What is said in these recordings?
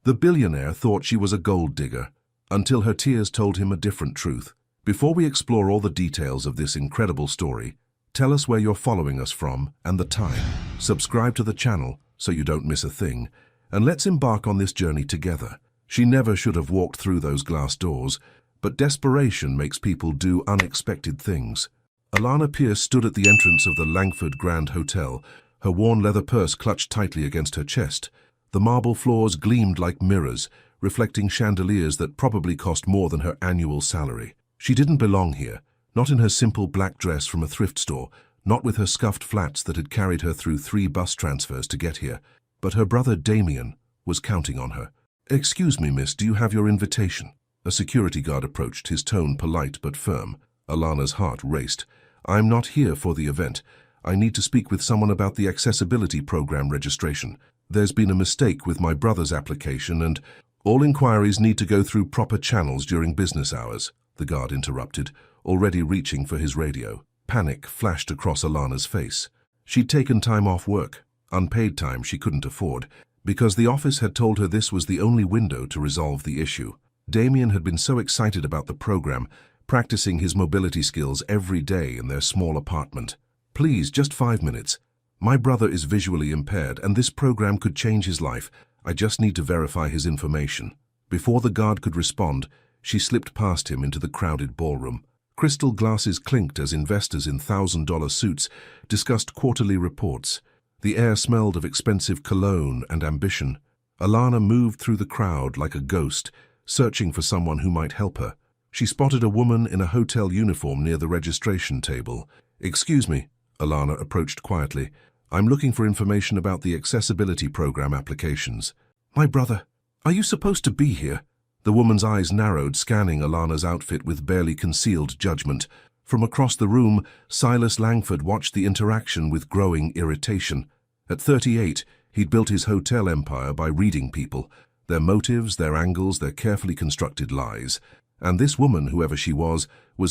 The billionaire thought she was a gold digger, until her tears told him a different truth. Before we explore all the details of this incredible story, tell us where you're following us from and the time. Subscribe to the channel so you don't miss a thing, and let's embark on this journey together. She never should have walked through those glass doors, but desperation makes people do unexpected things. Alana Pierce stood at the entrance of the Langford Grand Hotel, her worn leather purse clutched tightly against her chest. The marble floors gleamed like mirrors, reflecting chandeliers that probably cost more than her annual salary. She didn't belong here, not in her simple black dress from a thrift store, not with her scuffed flats that had carried her through 3 bus transfers to get here. But her brother Damien was counting on her. "Excuse me, miss, do you have your invitation?" A security guard approached, his tone polite but firm. Alana's heart raced. "I'm not here for the event. I need to speak with someone about the accessibility program registration. There's been a mistake with my brother's application and all inquiries need to go through proper channels during business hours," the guard interrupted, already reaching for his radio. Panic flashed across Alana's face. She'd taken time off work, unpaid time she couldn't afford, because the office had told her this was the only window to resolve the issue. Damien had been so excited about the program, practicing his mobility skills every day in their small apartment. "Please, just 5 minutes. My brother is visually impaired, and this program could change his life. I just need to verify his information." Before the guard could respond, she slipped past him into the crowded ballroom. Crystal glasses clinked as investors in $1,000 suits discussed quarterly reports. The air smelled of expensive cologne and ambition. Alana moved through the crowd like a ghost, searching for someone who might help her. She spotted a woman in a hotel uniform near the registration table. "Excuse me," Alana approached quietly. "I'm looking for information about the accessibility program applications." "My brother, are you supposed to be here?" The woman's eyes narrowed, scanning Alana's outfit with barely concealed judgment. From across the room, Silas Langford watched the interaction with growing irritation. At 38, he'd built his hotel empire by reading people, their motives, their angles, their carefully constructed lies. And this woman, whoever she was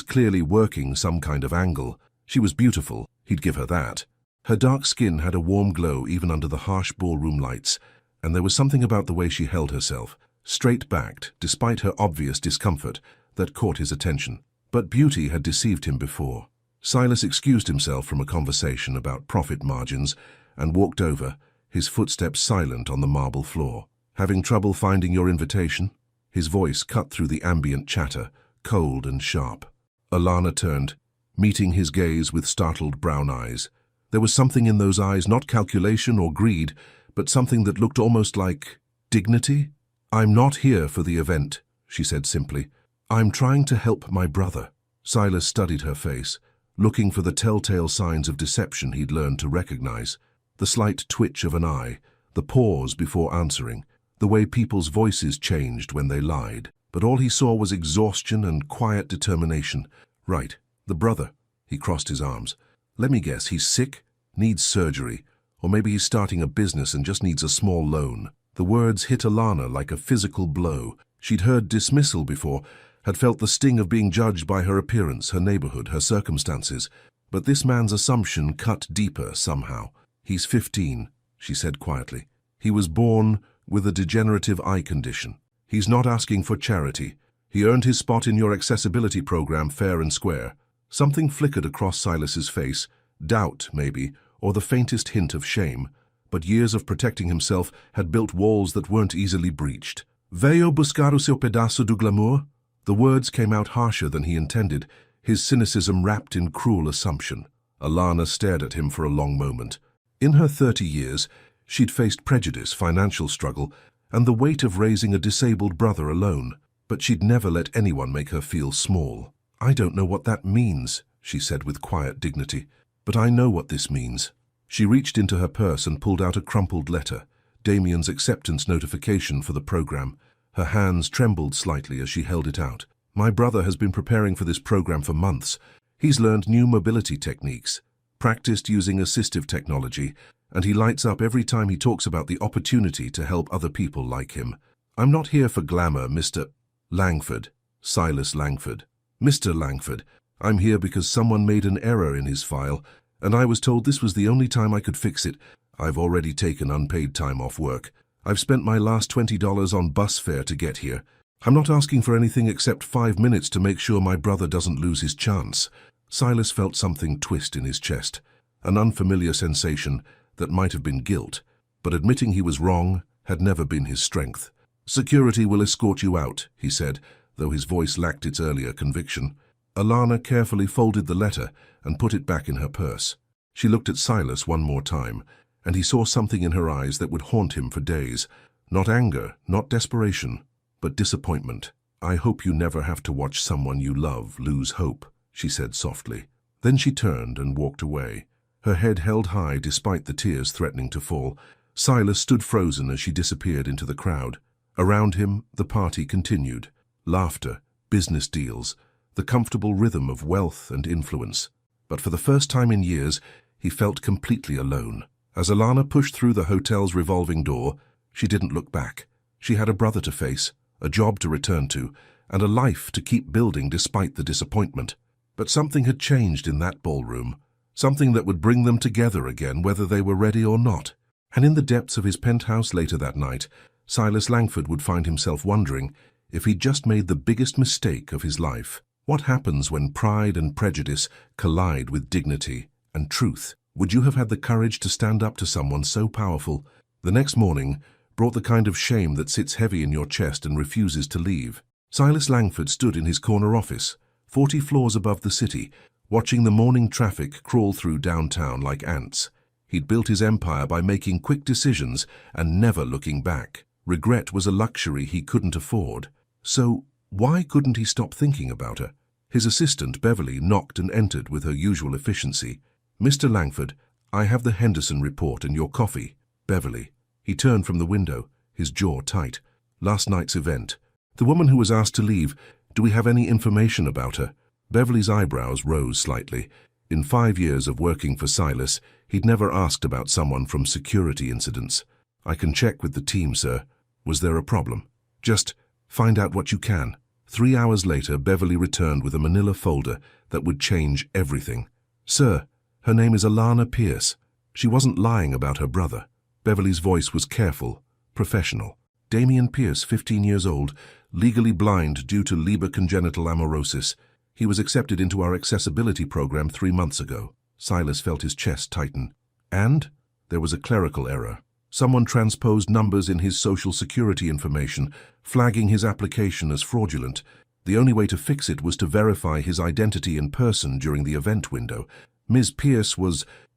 clearly working some kind of angle. She was beautiful, he'd give her that. Her dark skin had a warm glow even under the harsh ballroom lights, and there was something about the way she held herself, straight-backed, despite her obvious discomfort, that caught his attention. But beauty had deceived him before. Silas excused himself from a conversation about profit margins and walked over, his footsteps silent on the marble floor. "Having trouble finding your invitation?" His voice cut through the ambient chatter, cold and sharp. Alana turned, meeting his gaze with startled brown eyes. There was something in those eyes, not calculation or greed, but something that looked almost like dignity. "I'm not here for the event," she said simply. "I'm trying to help my brother." Silas studied her face, looking for the telltale signs of deception he'd learned to recognize. The slight twitch of an eye, the pause before answering, the way people's voices changed when they lied. But all he saw was exhaustion and quiet determination. "Right, the brother." He crossed his arms. "Let me guess, he's sick, needs surgery, or maybe he's starting a business and just needs a small loan." The words hit Alana like a physical blow. She'd heard dismissal before, had felt the sting of being judged by her appearance, her neighborhood, her circumstances. But this man's assumption cut deeper somehow. "He's 15, she said quietly. "He was born with a degenerative eye condition. He's not asking for charity. He earned his spot in your accessibility program fair and square." Something flickered across Silas's face, doubt maybe, or the faintest hint of shame. But years of protecting himself had built walls that weren't easily breached. "Veio buscar o seu pedaço do glamour?" The words came out harsher than he intended, his cynicism wrapped in cruel assumption. Alana stared at him for a long moment. In her 30 years, she'd faced prejudice, financial struggle, and the weight of raising a disabled brother alone. But she'd never let anyone make her feel small. "I don't know what that means," she said with quiet dignity, "but I know what this means." She reached into her purse and pulled out a crumpled letter, Damien's acceptance notification for the program. Her hands trembled slightly as she held it out. "My brother has been preparing for this program for months. He's learned new mobility techniques, practiced using assistive technology, and he lights up every time he talks about the opportunity to help other people like him. I'm not here for glamour, Mr. Langford." Silas Langford. "Mr. Langford, I'm here because someone made an error in his file, and I was told this was the only time I could fix it. I've already taken unpaid time off work. I've spent my last $20 on bus fare to get here. I'm not asking for anything except 5 minutes to make sure my brother doesn't lose his chance." Silas felt something twist in his chest, an unfamiliar sensation that might have been guilt, but admitting he was wrong had never been his strength. "Security will escort you out," he said, though his voice lacked its earlier conviction. Alana carefully folded the letter and put it back in her purse. She looked at Silas one more time, and he saw something in her eyes that would haunt him for days. Not anger, not desperation, but disappointment. "I hope you never have to watch someone you love lose hope," she said softly. Then she turned and walked away, her head held high despite the tears threatening to fall. Silas stood frozen as she disappeared into the crowd. Around him, the party continued. Laughter, business deals, the comfortable rhythm of wealth and influence. But for the first time in years, he felt completely alone. As Alana pushed through the hotel's revolving door, she didn't look back. She had a brother to face, a job to return to, and a life to keep building despite the disappointment. But something had changed in that ballroom, something that would bring them together again whether they were ready or not. And in the depths of his penthouse later that night, Silas Langford would find himself wondering if he'd just made the biggest mistake of his life. What happens when pride and prejudice collide with dignity and truth? Would you have had the courage to stand up to someone so powerful? The next morning brought the kind of shame that sits heavy in your chest and refuses to leave. Silas Langford stood in his corner office, 40 floors above the city, watching the morning traffic crawl through downtown like ants. He'd built his empire by making quick decisions and never looking back. Regret was a luxury he couldn't afford. So why couldn't he stop thinking about her? His assistant, Beverly, knocked and entered with her usual efficiency. "Mr. Langford, I have the Henderson report and your coffee." "Beverly." He turned from the window, his jaw tight. "Last night's event. The woman who was asked to leave, do we have any information about her?" Beverly's eyebrows rose slightly. In 5 years of working for Silas, he'd never asked about someone from security incidents. "I can check with the team, sir. Was there a problem?" "Just find out what you can." 3 hours later, Beverly returned with a manila folder that would change everything. "Sir, her name is Alana Pierce. She wasn't lying about her brother." Beverly's voice was careful, professional. "Damian Pierce, 15 years old, legally blind due to Leber congenital amaurosis. He was accepted into our accessibility program 3 months ago." Silas felt his chest tighten. And there was a clerical error. Someone transposed numbers in his social security information, flagging his application as fraudulent. The only way to fix it was to verify his identity in person during the event window. Ms. Pierce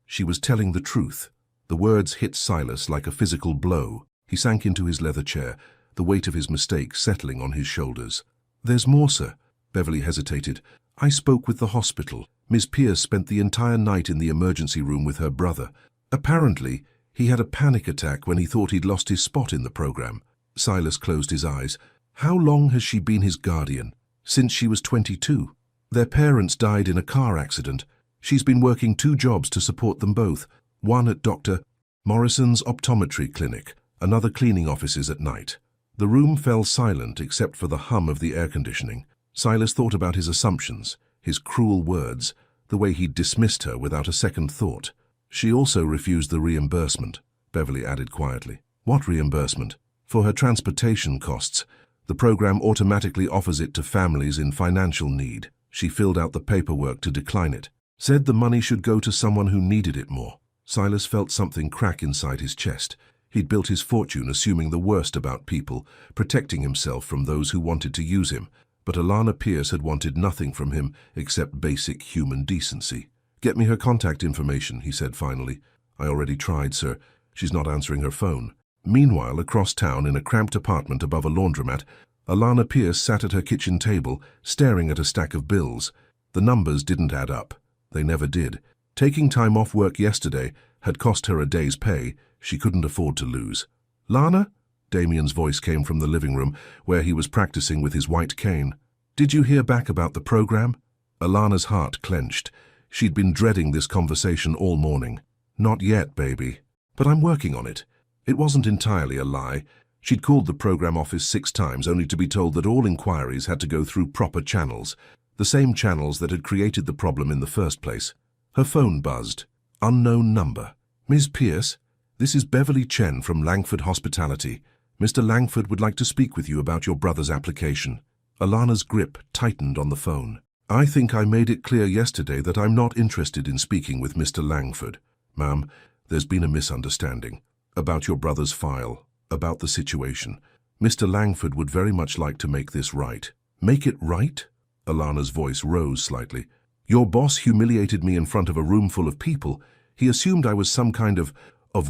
she was telling the truth. The words hit Silas like a physical blow. He sank into his leather chair, the weight of his mistake settling on his shoulders. "There's more, sir." Beverly hesitated. "I spoke with the hospital. Ms. Pierce spent the entire night in the emergency room with her brother. Apparently, he had a panic attack when he thought he'd lost his spot in the program." Silas closed his eyes. "How long has she been his guardian?" "Since she was 22. Their parents died in a car accident. She's been working 2 jobs to support them both, one at Dr. Morrison's optometry clinic, another cleaning offices at night." The room fell silent except for the hum of the air conditioning. Silas thought about his assumptions, his cruel words, the way he'd dismissed her without a second thought. "She also refused the reimbursement," Beverly added quietly. "What reimbursement?" "For her transportation costs. The program automatically offers it to families in financial need. She filled out the paperwork to decline it. Said the money should go to someone who needed it more." Silas felt something crack inside his chest. He'd built his fortune assuming the worst about people, protecting himself from those who wanted to use him. But Alana Pierce had wanted nothing from him except basic human decency. "Get me her contact information," he said finally. "I already tried, sir. She's not answering her phone." Meanwhile, across town in a cramped apartment above a laundromat, Alana Pierce sat at her kitchen table, staring at a stack of bills. The numbers didn't add up. They never did. Taking time off work yesterday had cost her a day's pay she couldn't afford to lose. "Lana?" Damian's voice came from the living room, where he was practicing with his white cane. "Did you hear back about the program?" Alana's heart clenched. She'd been dreading this conversation all morning. "Not yet, baby. But I'm working on it." It wasn't entirely a lie. She'd called the program office 6 times only to be told that all inquiries had to go through proper channels, the same channels that had created the problem in the first place. Her phone buzzed. Unknown number. "Ms. Pierce, This is Beverly Chen from Langford Hospitality. Mr. Langford would like to speak with you about your brother's application. Alana's grip tightened on the phone. I think I made it clear yesterday that I'm not interested in speaking with Mr. Langford. Ma'am, there's been a misunderstanding. About your brother's file, about the situation. Mr. Langford would very much like to make this right. Make it right? Alana's voice rose slightly. Your boss humiliated me in front of a room full of people. He assumed I was some kind of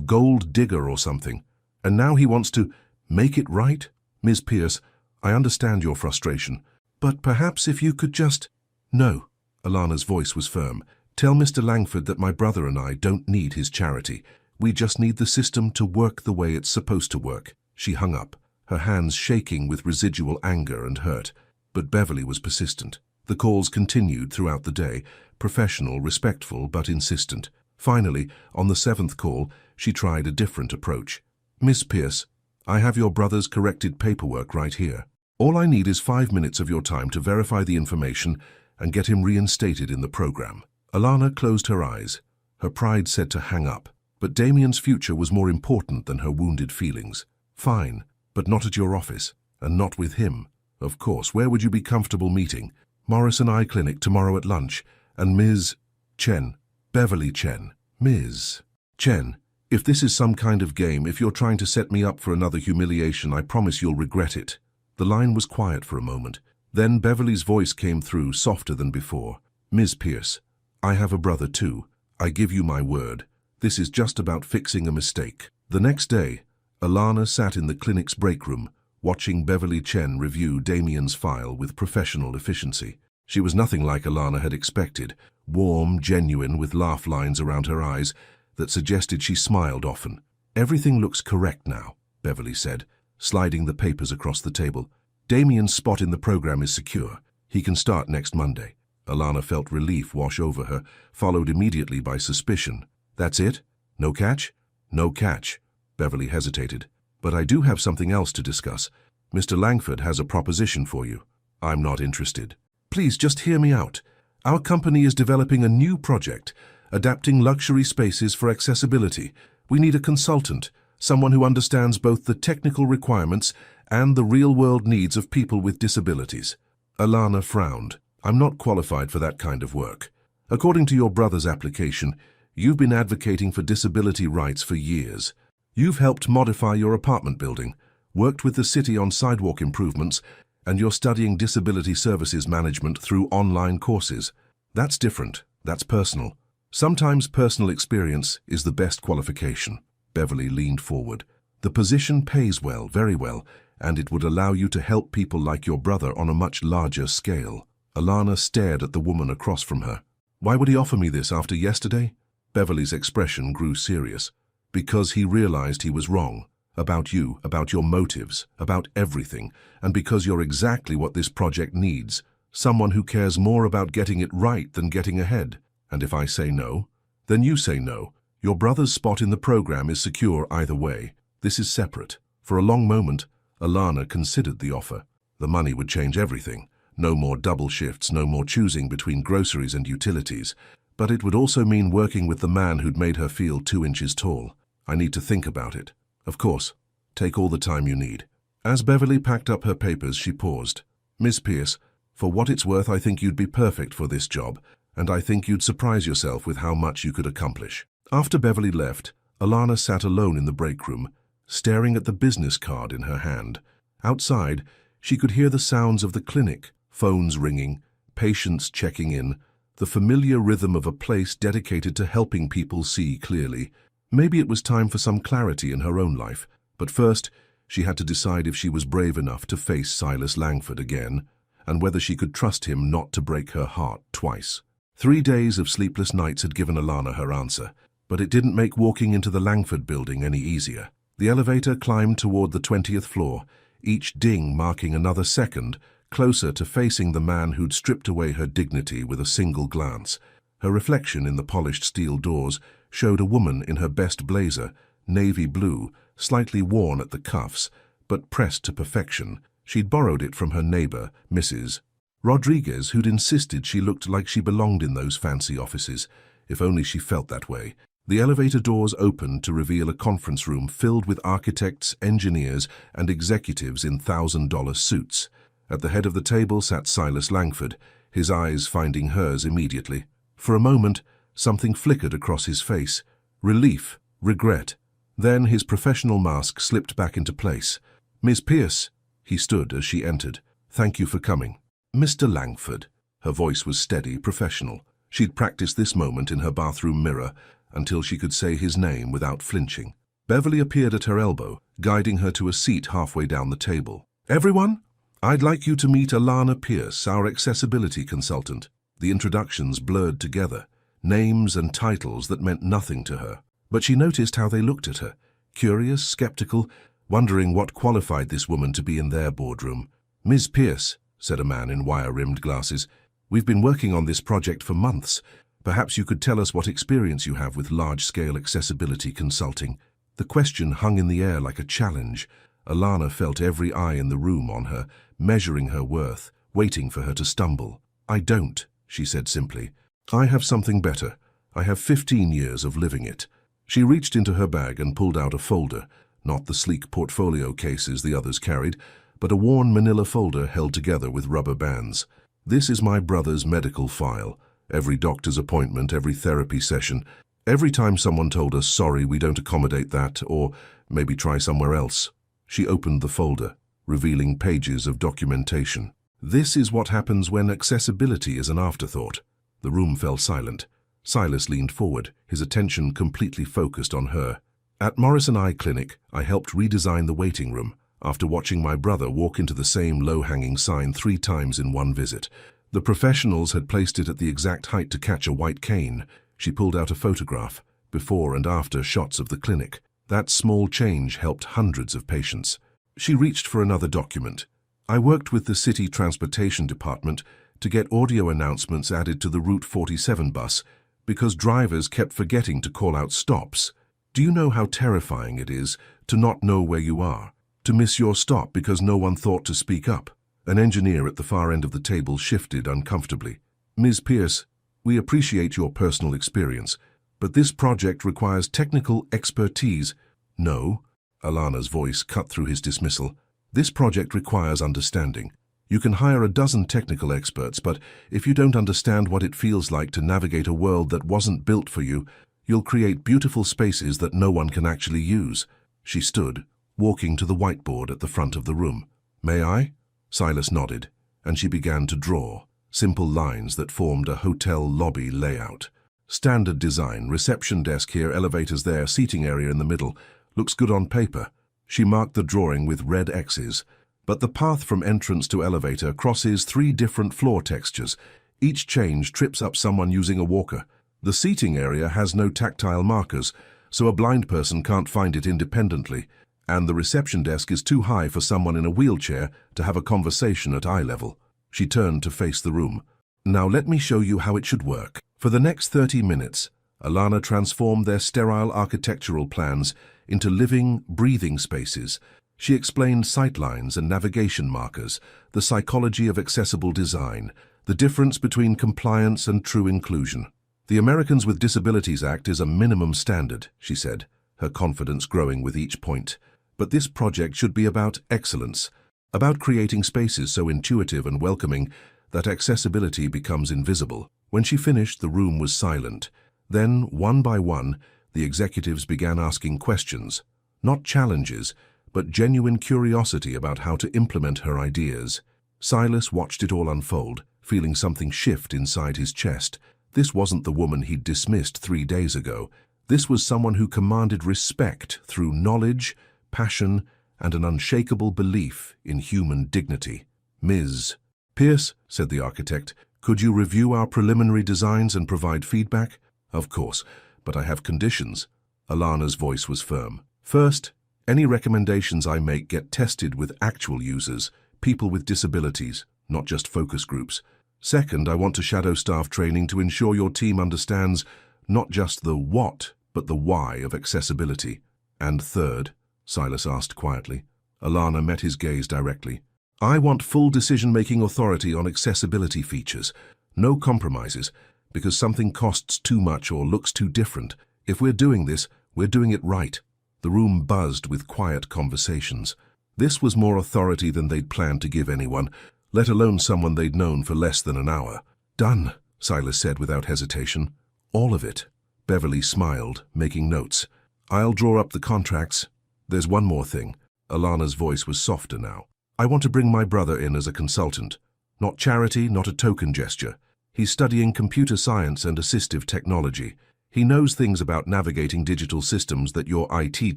gold digger or something. And now he wants to make it right? Ms. Pierce, I understand your frustration, but perhaps if you could just... No, Alana's voice was firm. Tell Mr. Langford that my brother and I don't need his charity. We just need the system to work the way it's supposed to work. She hung up, her hands shaking with residual anger and hurt. But Beverly was persistent. The calls continued throughout the day, professional, respectful, but insistent. Finally, on the 7th call, she tried a different approach. Miss Pierce, I have your brother's corrected paperwork right here. All I need is 5 minutes of your time to verify the information and get him reinstated in the program. Alana closed her eyes. Her pride said to hang up, but Damien's future was more important than her wounded feelings. Fine, but not at your office, and not with him. Of course, where would you be comfortable meeting? Morrison Eye Clinic tomorrow at lunch, and Ms. Chen. Beverly Chen. Ms. Chen, if this is some kind of game, if you're trying to set me up for another humiliation, I promise you'll regret it. The line was quiet for a moment. Then Beverly's voice came through, softer than before. Ms. Pierce, I have a brother too. I give you my word. This is just about fixing a mistake. The next day, Alana sat in the clinic's break room, watching Beverly Chen review Damien's file with professional efficiency. She was nothing like Alana had expected, warm, genuine, with laugh lines around her eyes that suggested she smiled often. Everything looks correct now, Beverly said, sliding the papers across the table. Damien's spot in the program is secure. He can start next Monday. Alana felt relief wash over her, followed immediately by suspicion. That's it? No catch? No catch. Beverly hesitated. But I do have something else to discuss. Mr. Langford has a proposition for you. I'm not interested. Please just hear me out. Our company is developing a new project, adapting luxury spaces for accessibility. We need a consultant, someone who understands both the technical requirements and the real-world needs of people with disabilities. Alana frowned. I'm not qualified for that kind of work. According to your brother's application, you've been advocating for disability rights for years. You've helped modify your apartment building, worked with the city on sidewalk improvements, and you're studying disability services management through online courses. That's different. That's personal. Sometimes personal experience is the best qualification. Beverly leaned forward. The position pays well, very well, and it would allow you to help people like your brother on a much larger scale. Alana stared at the woman across from her. Why would he offer me this after yesterday? Beverly's expression grew serious. Because he realized he was wrong. About you, about your motives, about everything, and because you're exactly what this project needs. Someone who cares more about getting it right than getting ahead. And if I say no, then you say no. Your brother's spot in the program is secure either way. This is separate. For a long moment, Alana considered the offer. The money would change everything. No more double shifts, no more choosing between groceries and utilities. But it would also mean working with the man who'd made her feel 2 inches tall. I need to think about it. Of course, take all the time you need. As Beverly packed up her papers, she paused. Miss Pierce, for what it's worth, I think you'd be perfect for this job, and I think you'd surprise yourself with how much you could accomplish. After Beverly left, Alana sat alone in the break room, staring at the business card in her hand. Outside, she could hear the sounds of the clinic, phones ringing, patients checking in, the familiar rhythm of a place dedicated to helping people see clearly. Maybe it was time for some clarity in her own life, but first, she had to decide if she was brave enough to face Silas Langford again, and whether she could trust him not to break her heart twice. 3 days of sleepless nights had given Alana her answer, but it didn't make walking into the Langford building any easier. The elevator climbed toward the 20th floor, each ding marking another second closer to facing the man who'd stripped away her dignity with a single glance. Her reflection in the polished steel doors showed a woman in her best blazer, navy blue, slightly worn at the cuffs, but pressed to perfection. She'd borrowed it from her neighbor, Mrs. Rodriguez, who'd insisted she looked like she belonged in those fancy offices. If only she felt that way. The elevator doors opened to reveal a conference room filled with architects, engineers, and executives in $1,000 suits. At the head of the table sat Silas Langford, his eyes finding hers immediately. For a moment, something flickered across his face. Relief, regret. Then his professional mask slipped back into place. "Miss Pierce," he stood as she entered. "Thank you for coming." "Mr. Langford." Her voice was steady, professional. She'd practiced this moment in her bathroom mirror until she could say his name without flinching. Beverly appeared at her elbow, guiding her to a seat halfway down the table. "Everyone, I'd like you to meet Alana Pierce, our accessibility consultant." The introductions blurred together, names and titles that meant nothing to her. But she noticed how they looked at her, curious, skeptical, wondering what qualified this woman to be in their boardroom. "Ms. Pierce," said a man in wire-rimmed glasses, "we've been working on this project for months. Perhaps you could tell us what experience you have with large-scale accessibility consulting." The question hung in the air like a challenge. Alana felt every eye in the room on her, measuring her worth, waiting for her to stumble. "I don't," she said simply. "I have something better. I have 15 years of living it." She reached into her bag and pulled out a folder, not the sleek portfolio cases the others carried, but a worn manila folder held together with rubber bands. "This is my brother's medical file. Every doctor's appointment, every therapy session. Every time someone told us, 'Sorry, we don't accommodate that,' or 'maybe try somewhere else.'" She opened the folder, revealing pages of documentation. "This is what happens when accessibility is an afterthought." The room fell silent. Silas leaned forward, his attention completely focused on her. "At Morrison Eye Clinic, I helped redesign the waiting room after watching my brother walk into the same low-hanging sign 3 times in one visit. The professionals had placed it at the exact height to catch a white cane." She pulled out a photograph, before and after shots of the clinic. That small change helped hundreds of patients. She reached for another document. "I worked with the city transportation department to get audio announcements added to the Route 47 bus because drivers kept forgetting to call out stops. Do you know how terrifying it is to not know where you are, to miss your stop because no one thought to speak up?" An engineer at the far end of the table shifted uncomfortably. "Ms. Pierce, we appreciate your personal experience, but this project requires technical expertise." "No," Alana's voice cut through his dismissal. "This project requires understanding. You can hire a dozen technical experts, but if you don't understand what it feels like to navigate a world that wasn't built for you, you'll create beautiful spaces that no one can actually use." She stood, walking to the whiteboard at the front of the room. "May I?" Silas nodded, and she began to draw, simple lines that formed a hotel lobby layout. "Standard design, reception desk here, elevators there, seating area in the middle. Looks good on paper." She marked the drawing with red X's. "But the path from entrance to elevator crosses 3 different floor textures. Each change trips up someone using a walker. The seating area has no tactile markers, so a blind person can't find it independently. And the reception desk is too high for someone in a wheelchair to have a conversation at eye level." She turned to face the room. "Now let me show you how it should work." For the next 30 minutes, Alana transformed their sterile architectural plans into living, breathing spaces. She explained sightlines and navigation markers, the psychology of accessible design, the difference between compliance and true inclusion. "The Americans with Disabilities Act is a minimum standard," she said, her confidence growing with each point. "But this project should be about excellence, about creating spaces so intuitive and welcoming that accessibility becomes invisible." When she finished, the room was silent. Then, one by one, the executives began asking questions, not challenges, but genuine curiosity about how to implement her ideas. Silas watched it all unfold, feeling something shift inside his chest. This wasn't the woman he'd dismissed 3 days ago. This was someone who commanded respect through knowledge, passion, and an unshakable belief in human dignity. "Ms. Pierce," said the architect, "could you review our preliminary designs and provide feedback?" "Of course, but I have conditions." Alana's voice was firm. "First, any recommendations I make get tested with actual users, people with disabilities, not just focus groups. Second, I want to shadow staff training to ensure your team understands not just the what, but the why of accessibility." "And third," Silas asked quietly. Alana met his gaze directly. "I want full decision-making authority on accessibility features. No compromises, because something costs too much or looks too different. If we're doing this, we're doing it right. The room buzzed with quiet conversations. This was more authority than they'd planned to give anyone, let alone someone they'd known for less than an hour. Done, Silas said without hesitation. All of it. Beverly smiled, making notes. I'll draw up the contracts. There's one more thing. Alana's voice was softer now. I want to bring my brother in as a consultant. Not charity, not a token gesture. He's studying computer science and assistive technology. He knows things about navigating digital systems that your IT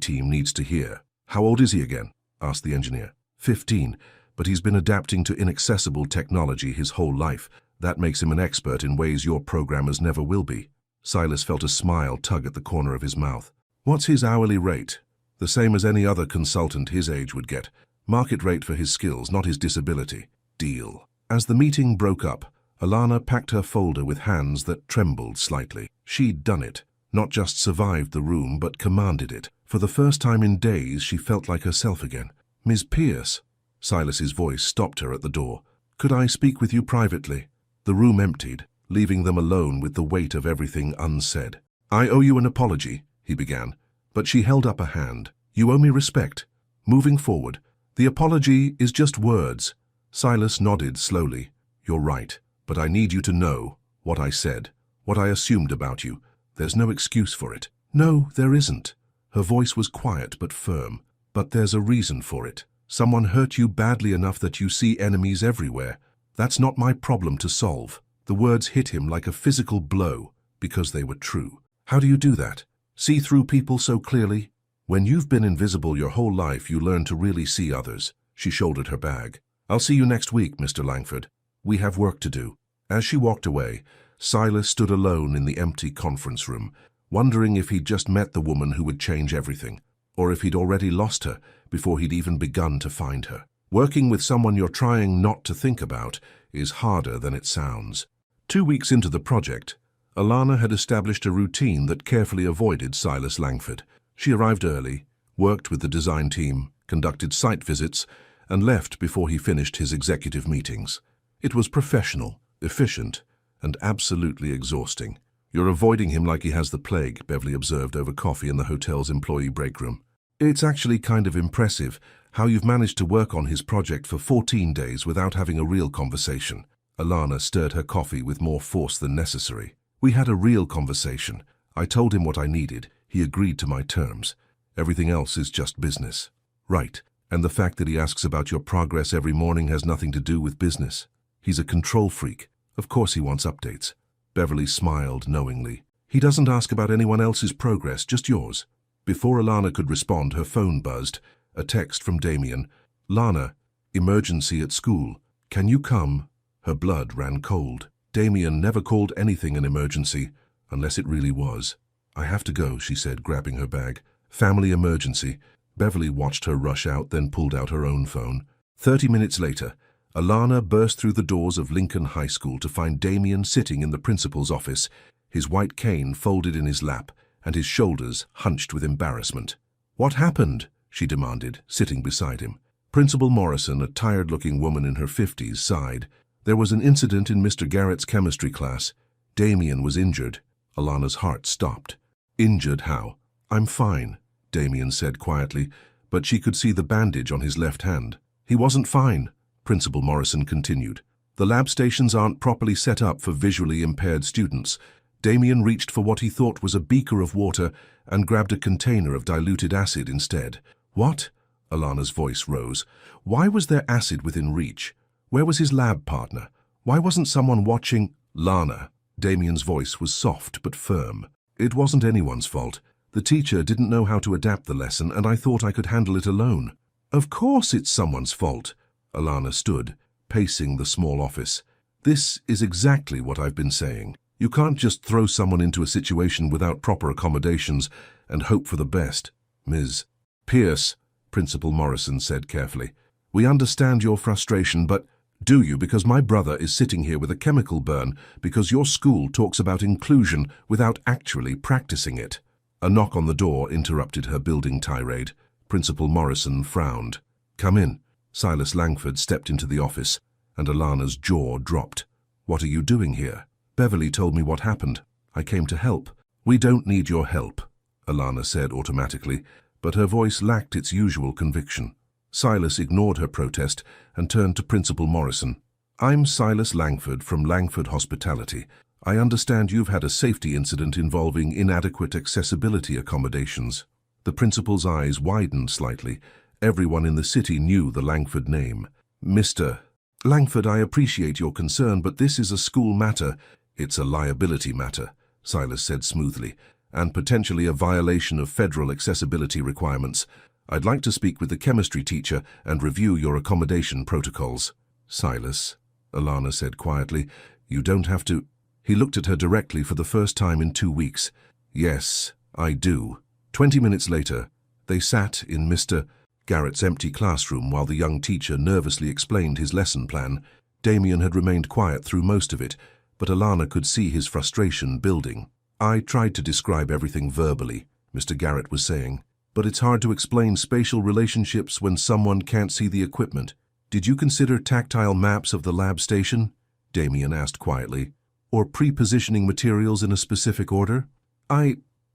team needs to hear. How old is he again? Asked the engineer. 15, but he's been adapting to inaccessible technology his whole life. That makes him an expert in ways your programmers never will be. Silas felt a smile tug at the corner of his mouth. What's his hourly rate? The same as any other consultant his age would get. Market rate for his skills, not his disability. Deal. As the meeting broke up, Alana packed her folder with hands that trembled slightly. She'd done it. Not just survived the room, but commanded it. For the first time in days, she felt like herself again. Miss Pierce. Silas's voice stopped her at the door. Could I speak with you privately? The room emptied, leaving them alone with the weight of everything unsaid. I owe you an apology, he began, but she held up a hand. You owe me respect. Moving forward, the apology is just words. Silas nodded slowly. You're right, but I need you to know what I said, what I assumed about you. There's no excuse for it. No, there isn't. Her voice was quiet but firm. But there's a reason for it. Someone hurt you badly enough that you see enemies everywhere. That's not my problem to solve. The words hit him like a physical blow because they were true. How do you do that? See through people so clearly? When you've been invisible your whole life, you learn to really see others. She shouldered her bag. I'll see you next week, Mr. Langford. We have work to do. As she walked away, Silas stood alone in the empty conference room, wondering if he'd just met the woman who would change everything, or if he'd already lost her before he'd even begun to find her. Working with someone you're trying not to think about is harder than it sounds. 2 weeks into the project, Alana had established a routine that carefully avoided Silas Langford. She arrived early, worked with the design team, conducted site visits, and left before he finished his executive meetings. It was professional, efficient, and absolutely exhausting. You're avoiding him like he has the plague, Beverly observed over coffee in the hotel's employee break room. It's actually kind of impressive how you've managed to work on his project for 14 days without having a real conversation. Alana stirred her coffee with more force than necessary. We had a real conversation. I told him what I needed. He agreed to my terms. Everything else is just business. Right. And the fact that he asks about your progress every morning has nothing to do with business. He's a control freak. Of course he wants updates. Beverly smiled knowingly. He doesn't ask about anyone else's progress, just yours. Before Alana could respond, her phone buzzed. A text from Damien. Lana, emergency at school. Can you come? Her blood ran cold. Damien never called anything an emergency, unless it really was. I have to go, she said, grabbing her bag. Family emergency. Beverly watched her rush out, then pulled out her own phone. 30 minutes later, Alana burst through the doors of Lincoln High School to find Damien sitting in the principal's office, his white cane folded in his lap and his shoulders hunched with embarrassment. What happened? She demanded, sitting beside him. Principal Morrison, a tired-looking woman in her 50s, sighed. There was an incident in Mr. Garrett's chemistry class. Damien was injured. Alana's heart stopped. Injured how? I'm fine, Damien said quietly, but she could see the bandage on his left hand. He wasn't fine, Principal Morrison continued. The lab stations aren't properly set up for visually impaired students. Damien reached for what he thought was a beaker of water and grabbed a container of diluted acid instead. What? Alana's voice rose. Why was there acid within reach? Where was his lab partner? Why wasn't someone watching? Lana. Damien's voice was soft but firm. It wasn't anyone's fault. The teacher didn't know how to adapt the lesson, and I thought I could handle it alone. Of course it's someone's fault. Alana stood, pacing the small office. This is exactly what I've been saying. You can't just throw someone into a situation without proper accommodations and hope for the best. Ms. Pierce, Principal Morrison said carefully, we understand your frustration, but do you, because my brother is sitting here with a chemical burn because your school talks about inclusion without actually practicing it? A knock on the door interrupted her building tirade. Principal Morrison frowned. Come in. Silas Langford stepped into the office, and Alana's jaw dropped. What are you doing here? Beverly told me what happened. I came to help. We don't need your help, Alana said automatically, but her voice lacked its usual conviction. Silas ignored her protest and turned to Principal Morrison. I'm Silas Langford from Langford Hospitality. I understand you've had a safety incident involving inadequate accessibility accommodations. The principal's eyes widened slightly. Everyone in the city knew the Langford name. Mr. Langford, I appreciate your concern, but this is a school matter. It's a liability matter, Silas said smoothly, and potentially a violation of federal accessibility requirements. I'd like to speak with the chemistry teacher and review your accommodation protocols. Silas, Alana said quietly, you don't have to. He looked at her directly for the first time in 2 weeks. Yes, I do. 20 minutes later, they sat in Mr. Garrett's empty classroom while the young teacher nervously explained his lesson plan. Damien had remained quiet through most of it, but Alana could see his frustration building. I tried to describe everything verbally, Mr. Garrett was saying, but it's hard to explain spatial relationships when someone can't see the equipment. Did you consider tactile maps of the lab station? Damien asked quietly. Or pre-positioning materials in a specific order?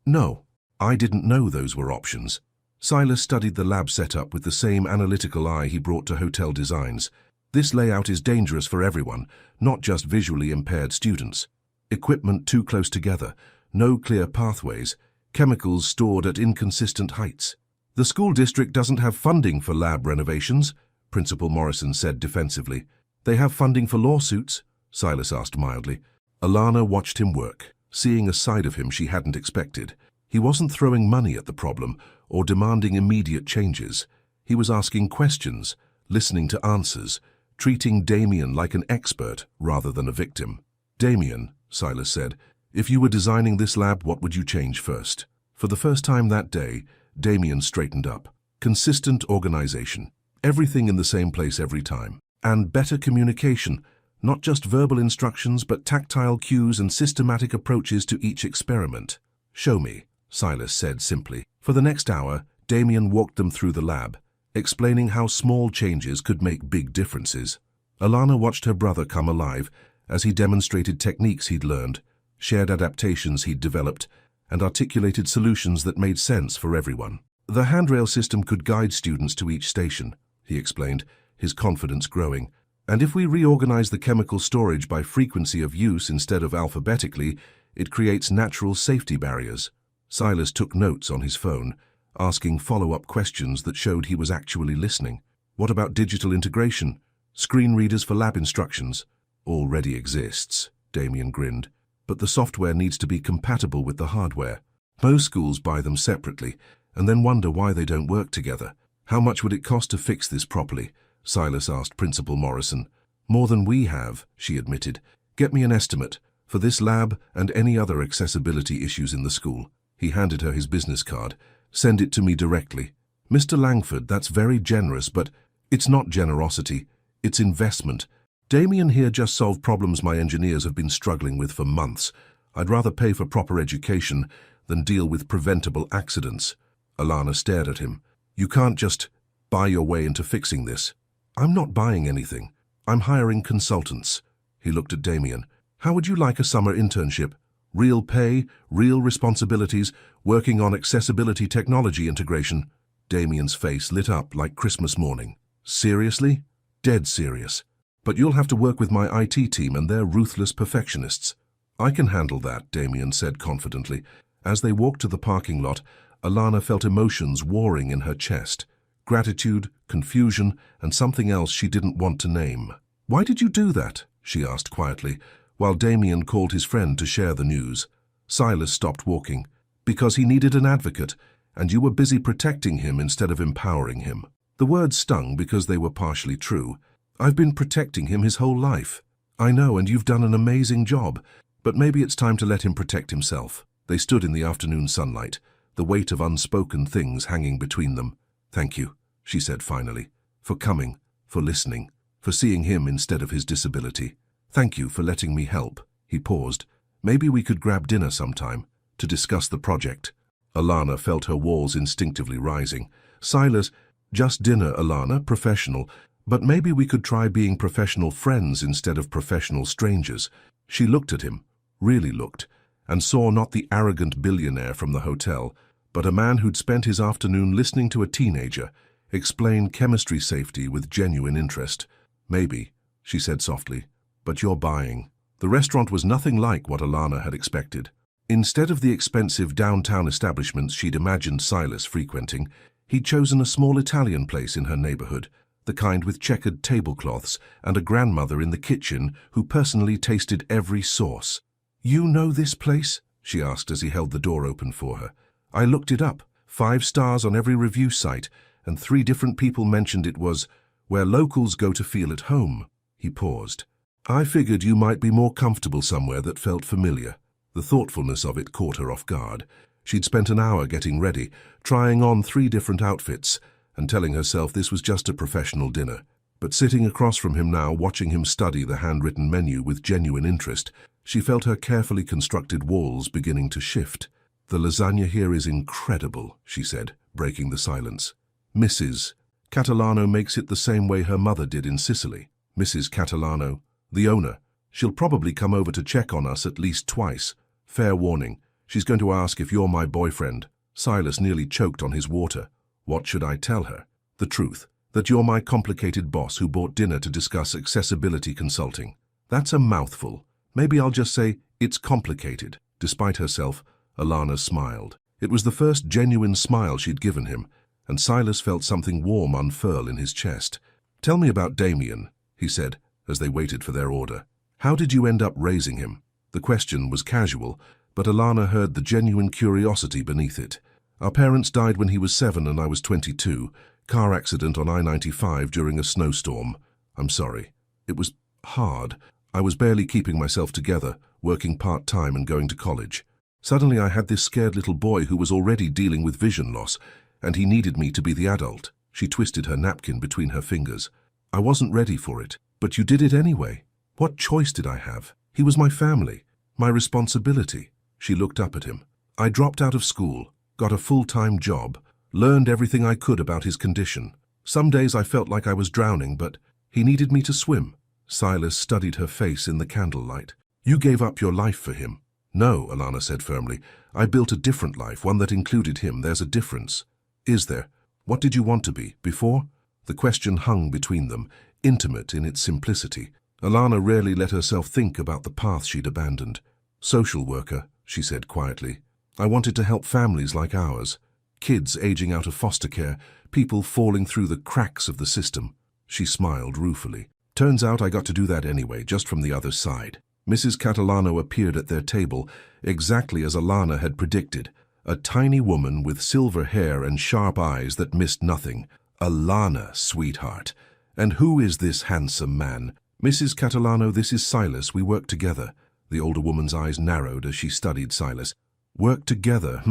No. I didn't know those were options. Silas studied the lab setup with the same analytical eye he brought to hotel designs. This layout is dangerous for everyone, not just visually impaired students. Equipment too close together, no clear pathways, chemicals stored at inconsistent heights. The school district doesn't have funding for lab renovations, Principal Morrison said defensively. They have funding for lawsuits, Silas asked mildly. Alana watched him work, seeing a side of him she hadn't expected. He wasn't throwing money at the problem or demanding immediate changes. He was asking questions, listening to answers, treating Damien like an expert rather than a victim. Damien, Silas said, if you were designing this lab, what would you change first? For the first time that day, Damien straightened up. Consistent organization. Everything in the same place every time. And better communication. Not just verbal instructions, but tactile cues and systematic approaches to each experiment. Show me, Silas said simply. For the next hour, Damien walked them through the lab, explaining how small changes could make big differences. Alana watched her brother come alive as he demonstrated techniques he'd learned, shared adaptations he'd developed, and articulated solutions that made sense for everyone. The handrail system could guide students to each station, he explained, his confidence growing. And if we reorganize the chemical storage by frequency of use instead of alphabetically, it creates natural safety barriers. Silas took notes on his phone, asking follow-up questions that showed he was actually listening. What about digital integration? Screen readers for lab instructions? Already exists, Damien grinned. But the software needs to be compatible with the hardware. Most schools buy them separately and then wonder why they don't work together. How much would it cost to fix this properly? Silas asked Principal Morrison. More than we have, she admitted. Get me an estimate for this lab and any other accessibility issues in the school. He handed her his business card. Send it to me directly. Mr. Langford, that's very generous, but it's not generosity. It's investment. Damien here just solved problems my engineers have been struggling with for months. I'd rather pay for proper education than deal with preventable accidents. Alana stared at him. You can't just buy your way into fixing this. I'm not buying anything. I'm hiring consultants. He looked at Damien. How would you like a summer internship? Real pay, real responsibilities, working on accessibility technology integration. Damien's face lit up like Christmas morning. Seriously? Dead serious. But you'll have to work with my IT team and they're ruthless perfectionists. I can handle that, Damien said confidently. As they walked to the parking lot, Alana felt emotions warring in her chest. Gratitude, confusion, and something else she didn't want to name. Why did you do that? She asked quietly, while Damien called his friend to share the news. Silas stopped walking. Because he needed an advocate, and you were busy protecting him instead of empowering him. The words stung because they were partially true. I've been protecting him his whole life. I know, and you've done an amazing job, but maybe it's time to let him protect himself. They stood in the afternoon sunlight, the weight of unspoken things hanging between them. Thank you, she said finally, for coming, for listening, for seeing him instead of his disability. Thank you for letting me help. He paused. Maybe we could grab dinner sometime to discuss the project. Alana felt her walls instinctively rising. Silas, just dinner, Alana, professional, but maybe we could try being professional friends instead of professional strangers. She looked at him, really looked, and saw not the arrogant billionaire from the hotel, but a man who'd spent his afternoon listening to a teenager explain chemistry safety with genuine interest. "Maybe," she said softly, "but you're buying." The restaurant was nothing like what Alana had expected. Instead of the expensive downtown establishments she'd imagined Silas frequenting, he'd chosen a small Italian place in her neighborhood, the kind with checkered tablecloths and a grandmother in the kitchen who personally tasted every sauce. "You know this place?" she asked as he held the door open for her. "I looked it up. 5 stars on every review site, and 3 different people mentioned it was where locals go to feel at home." He paused. "I figured you might be more comfortable somewhere that felt familiar." The thoughtfulness of it caught her off guard. She'd spent an hour getting ready, trying on 3 different outfits, and telling herself this was just a professional dinner. But sitting across from him now, watching him study the handwritten menu with genuine interest, she felt her carefully constructed walls beginning to shift. "The lasagna here is incredible," she said, breaking the silence. "Mrs. Catalano makes it the same way her mother did in Sicily." "Mrs. Catalano, the owner. She'll probably come over to check on us at least twice. Fair warning, she's going to ask if you're my boyfriend." Silas nearly choked on his water. What should I tell her? "The truth, that you're my complicated boss who bought dinner to discuss accessibility consulting." That's a mouthful. Maybe I'll just say, "It's complicated." Despite herself, Alana smiled. It was the first genuine smile she'd given him, and Silas felt something warm unfurl in his chest. "Tell me about Damien," he said, as they waited for their order. "How did you end up raising him?" The question was casual, but Alana heard the genuine curiosity beneath it. "Our parents died when he was 7 and I was 22. Car accident on I-95 during a snowstorm. I'm sorry. It was hard. I was barely keeping myself together, working part-time and going to college. Suddenly I had this scared little boy who was already dealing with vision loss, and he needed me to be the adult." She twisted her napkin between her fingers. "I wasn't ready for it, but you did it anyway. What choice did I have? He was my family, my responsibility." She looked up at him. "I dropped out of school, got a full-time job, learned everything I could about his condition. Some days I felt like I was drowning, but he needed me to swim." Silas studied her face in the candlelight. "You gave up your life for him." "No," Alana said firmly. "I built a different life, one that included him. There's a difference." "Is there? What did you want to be, before?" The question hung between them, intimate in its simplicity. Alana rarely let herself think about the path she'd abandoned. "Social worker," she said quietly. "I wanted to help families like ours. Kids aging out of foster care, people falling through the cracks of the system." She smiled ruefully. "Turns out I got to do that anyway, just from the other side." Mrs. Catalano appeared at their table, exactly as Alana had predicted. A tiny woman with silver hair and sharp eyes that missed nothing. "Alana, sweetheart. And who is this handsome man?" "Mrs. Catalano, this is Silas. We work together." The older woman's eyes narrowed as she studied Silas. "Work together,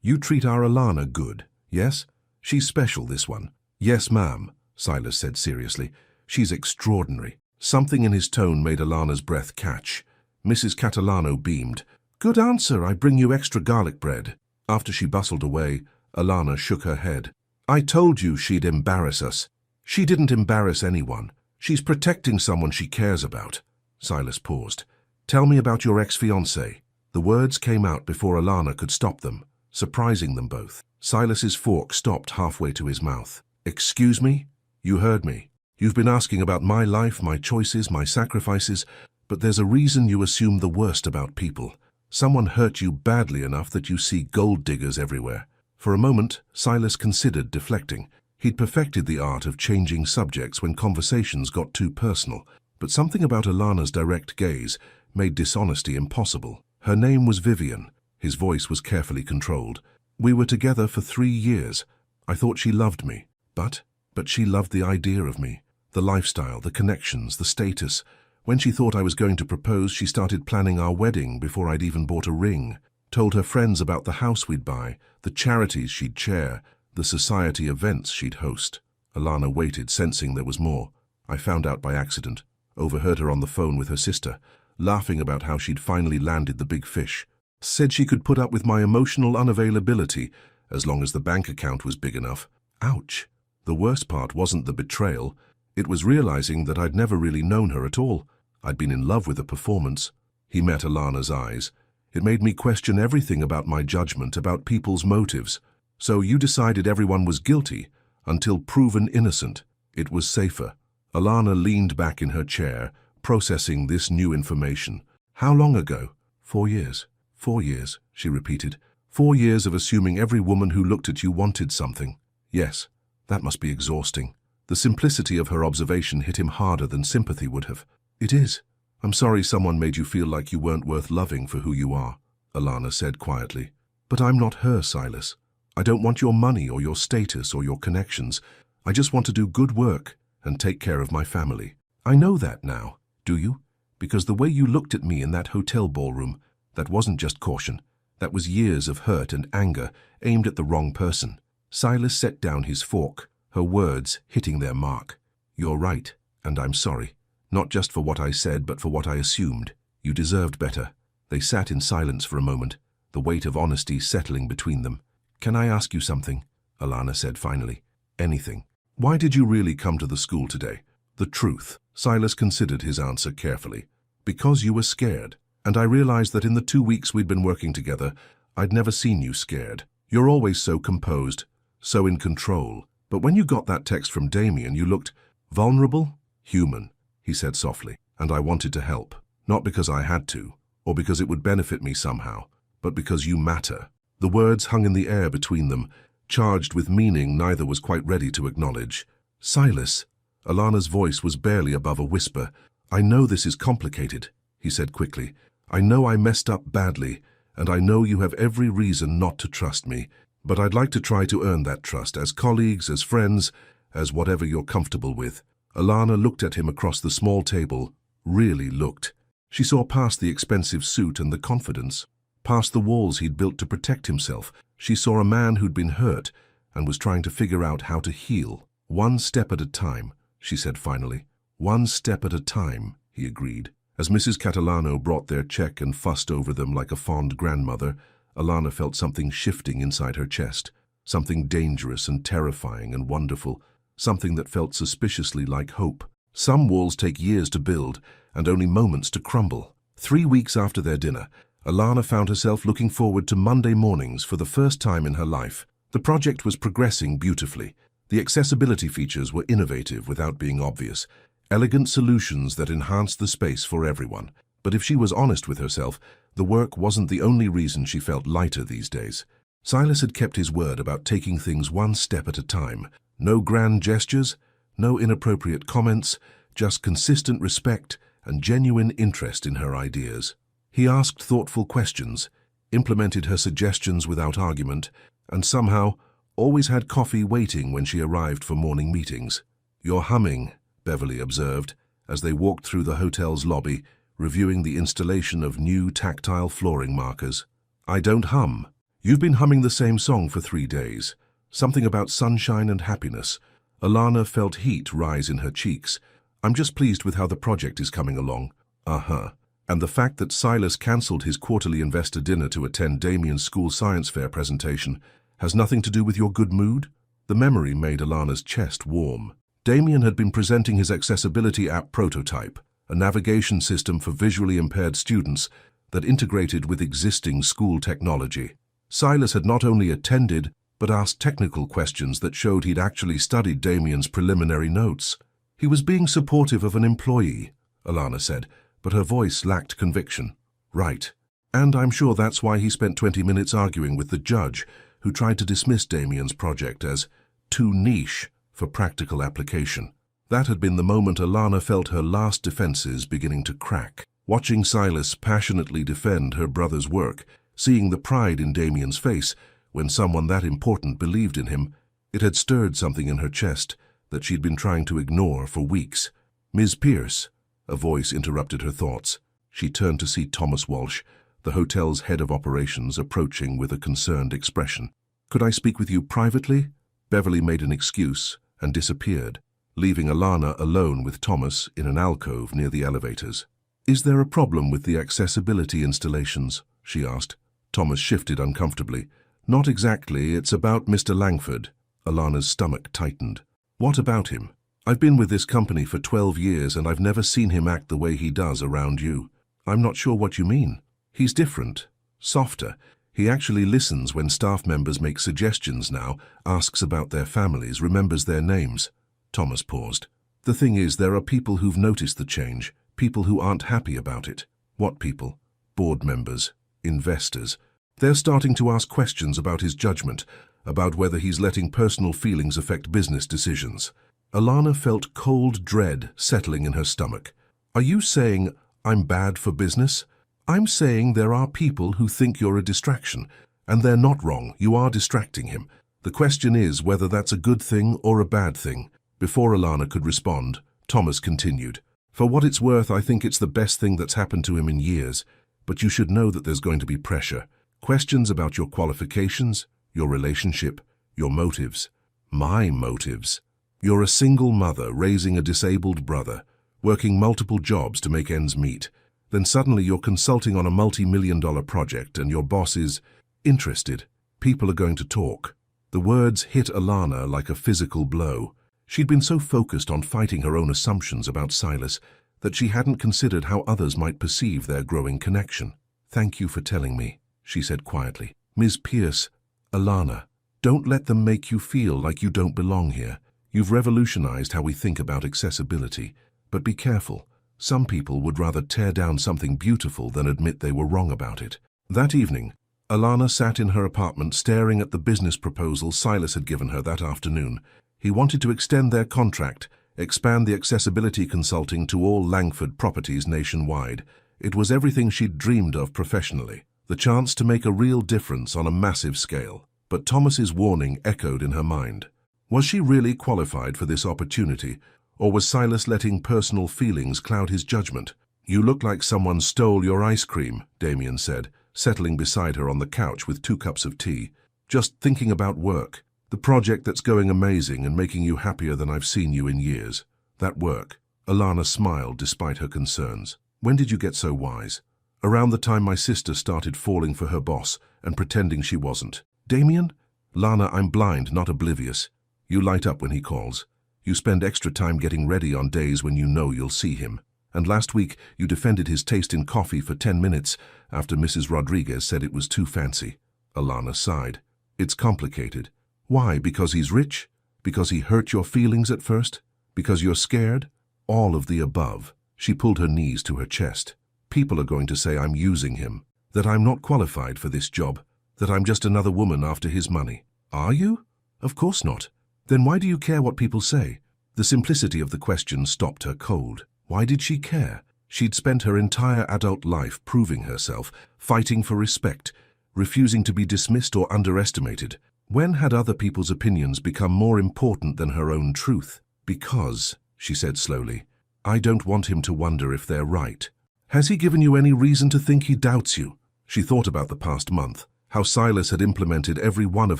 You treat our Alana good, yes? She's special, this one." "Yes, ma'am," Silas said seriously. "She's extraordinary." Something in his tone made Alana's breath catch. Mrs. Catalano beamed. "Good answer. I bring you extra garlic bread." After she bustled away, Alana shook her head. "I told you she'd embarrass us." "She didn't embarrass anyone. She's protecting someone she cares about." Silas paused. "Tell me about your ex-fiancé." The words came out before Alana could stop them, surprising them both. Silas's fork stopped halfway to his mouth. "Excuse me? You heard me. You've been asking about my life, my choices, my sacrifices, but there's a reason you assume the worst about people. Someone hurt you badly enough that you see gold diggers everywhere." For a moment, Silas considered deflecting. He'd perfected the art of changing subjects when conversations got too personal, but something about Alana's direct gaze made dishonesty impossible. "Her name was Vivian." His voice was carefully controlled. "We were together for 3 years. I thought she loved me, but she loved the idea of me. The lifestyle, the connections, the status. When she thought I was going to propose, she started planning our wedding before I'd even bought a ring. Told her friends about the house we'd buy, the charities she'd chair, the society events she'd host." Alana waited, sensing there was more. "I found out by accident. Overheard her on the phone with her sister, laughing about how she'd finally landed the big fish. Said she could put up with my emotional unavailability as long as the bank account was big enough." Ouch. The worst part wasn't the betrayal. It was realizing that I'd never really known her at all. I'd been in love with a performance. He met Alana's eyes. It made me question everything about my judgment, about people's motives. So you decided everyone was guilty until proven innocent. It was safer. Alana leaned back in her chair, processing this new information. How long ago? 4 years. 4 years, she repeated. 4 years of assuming every woman who looked at you wanted something. Yes, that must be exhausting. The simplicity of her observation hit him harder than sympathy would have. It is. I'm sorry someone made you feel like you weren't worth loving for who you are, Alana said quietly. But I'm not her, Silas. I don't want your money or your status or your connections. I just want to do good work and take care of my family. I know that now, do you? Because the way you looked at me in that hotel ballroom, that wasn't just caution. That was years of hurt and anger aimed at the wrong person. Silas set down his fork, her words hitting their mark. You're right, and I'm sorry. Not just for what I said, but for what I assumed. You deserved better. They sat in silence for a moment, the weight of honesty settling between them. Can I ask you something? Alana said finally. Anything. Why did you really come to the school today? The truth. Silas considered his answer carefully. Because you were scared. And I realized that in the 2 weeks we'd been working together, I'd never seen you scared. You're always so composed, so in control. But when you got that text from Damien, you looked vulnerable, human, he said softly. And I wanted to help. Not because I had to, or because it would benefit me somehow, but because you matter. The words hung in the air between them, charged with meaning neither was quite ready to acknowledge. Silas, Alana's voice was barely above a whisper. I know this is complicated, he said quickly. I know I messed up badly, and I know you have every reason not to trust me, but I'd like to try to earn that trust as colleagues, as friends, as whatever you're comfortable with. Alana looked at him across the small table, really looked. She saw past the expensive suit and the confidence, past the walls he'd built to protect himself. She saw a man who'd been hurt and was trying to figure out how to heal. One step at a time, she said finally. One step at a time, he agreed. As Mrs. Catalano brought their check and fussed over them like a fond grandmother, Alana felt something shifting inside her chest, something dangerous and terrifying and wonderful, something that felt suspiciously like hope. Some walls take years to build and only moments to crumble. 3 weeks after their dinner, Alana found herself looking forward to Monday mornings for the first time in her life. The project was progressing beautifully. The accessibility features were innovative without being obvious, elegant solutions that enhanced the space for everyone. But if she was honest with herself, the work wasn't the only reason she felt lighter these days. Silas had kept his word about taking things one step at a time. No grand gestures, no inappropriate comments, just consistent respect and genuine interest in her ideas. He asked thoughtful questions, implemented her suggestions without argument, and somehow always had coffee waiting when she arrived for morning meetings. You're humming, Beverly observed, as they walked through the hotel's lobby, reviewing the installation of new tactile flooring markers. I don't hum. You've been humming the same song for 3 days. Something about sunshine and happiness. Alana felt heat rise in her cheeks. I'm just pleased with how the project is coming along. Uh-huh. And the fact that Silas cancelled his quarterly investor dinner to attend Damien's school science fair presentation has nothing to do with your good mood? The memory made Alana's chest warm. Damien had been presenting his accessibility app prototype, a navigation system for visually impaired students that integrated with existing school technology. Silas had not only attended, but asked technical questions that showed he'd actually studied Damien's preliminary notes. He was being supportive of an employee, Alana said, but her voice lacked conviction. Right. And I'm sure that's why he spent 20 minutes arguing with the judge, who tried to dismiss Damien's project as too niche for practical application. That had been the moment Alana felt her last defenses beginning to crack. Watching Silas passionately defend her brother's work, seeing the pride in Damien's face when someone that important believed in him, it had stirred something in her chest that she'd been trying to ignore for weeks. Ms. Pierce, a voice interrupted her thoughts. She turned to see Thomas Walsh, the hotel's head of operations, approaching with a concerned expression. Could I speak with you privately? Beverly made an excuse and disappeared, leaving Alana alone with Thomas in an alcove near the elevators. Is there a problem with the accessibility installations? She asked. Thomas shifted uncomfortably. Not exactly, it's about Mr. Langford. Alana's stomach tightened. What about him? I've been with this company for 12 years and I've never seen him act the way he does around you. I'm not sure what you mean. He's different, Softer. He actually listens when staff members make suggestions now, asks about their families, remembers their names. Thomas paused. The thing is, there are people who've noticed the change, people who aren't happy about it. What people? Board members, investors. They're starting to ask questions about his judgment, about whether he's letting personal feelings affect business decisions. Alana felt cold dread settling in her stomach. Are you saying I'm bad for business? I'm saying there are people who think you're a distraction, and they're not wrong. You are distracting him. The question is whether that's a good thing or a bad thing. Before Alana could respond, Thomas continued. For what it's worth, I think it's the best thing that's happened to him in years. But you should know that there's going to be pressure. Questions about your qualifications, your relationship, your motives. My motives. You're a single mother raising a disabled brother, working multiple jobs to make ends meet. Then suddenly you're consulting on a multi-million-dollar project and your boss is interested. People are going to talk. The words hit Alana like a physical blow. She'd been so focused on fighting her own assumptions about Silas that she hadn't considered how others might perceive their growing connection. Thank you for telling me, she said quietly. Ms. Pierce, Alana, don't let them make you feel like you don't belong here. You've revolutionized how we think about accessibility, but be careful. Some people would rather tear down something beautiful than admit they were wrong about it. That evening, Alana sat in her apartment staring at the business proposal Silas had given her that afternoon. He wanted to extend their contract, expand the accessibility consulting to all Langford properties nationwide. It was everything she'd dreamed of professionally, the chance to make a real difference on a massive scale. But Thomas's warning echoed in her mind. Was she really qualified for this opportunity, or was Silas letting personal feelings cloud his judgment? You look like someone stole your ice cream, Damien said, settling beside her on the couch with 2 cups of tea. Just thinking about work. The project that's going amazing and making you happier than I've seen you in years. That work. Alana smiled despite her concerns. When did you get so wise? Around the time my sister started falling for her boss and pretending she wasn't. Damien? Lana, I'm blind, not oblivious. You light up when he calls. You spend extra time getting ready on days when you know you'll see him. And last week, you defended his taste in coffee for 10 minutes after Mrs. Rodriguez said it was too fancy. Alana sighed. It's complicated. Why? Because he's rich? Because he hurt your feelings at first? Because you're scared? All of the above. She pulled her knees to her chest. People are going to say I'm using him, that I'm not qualified for this job, that I'm just another woman after his money. Are you? Of course not. Then why do you care what people say? The simplicity of the question stopped her cold. Why did she care? She'd spent her entire adult life proving herself, fighting for respect, refusing to be dismissed or underestimated. When had other people's opinions become more important than her own truth? Because, she said slowly, I don't want him to wonder if they're right. Has he given you any reason to think he doubts you? She thought about the past month, how Silas had implemented every one of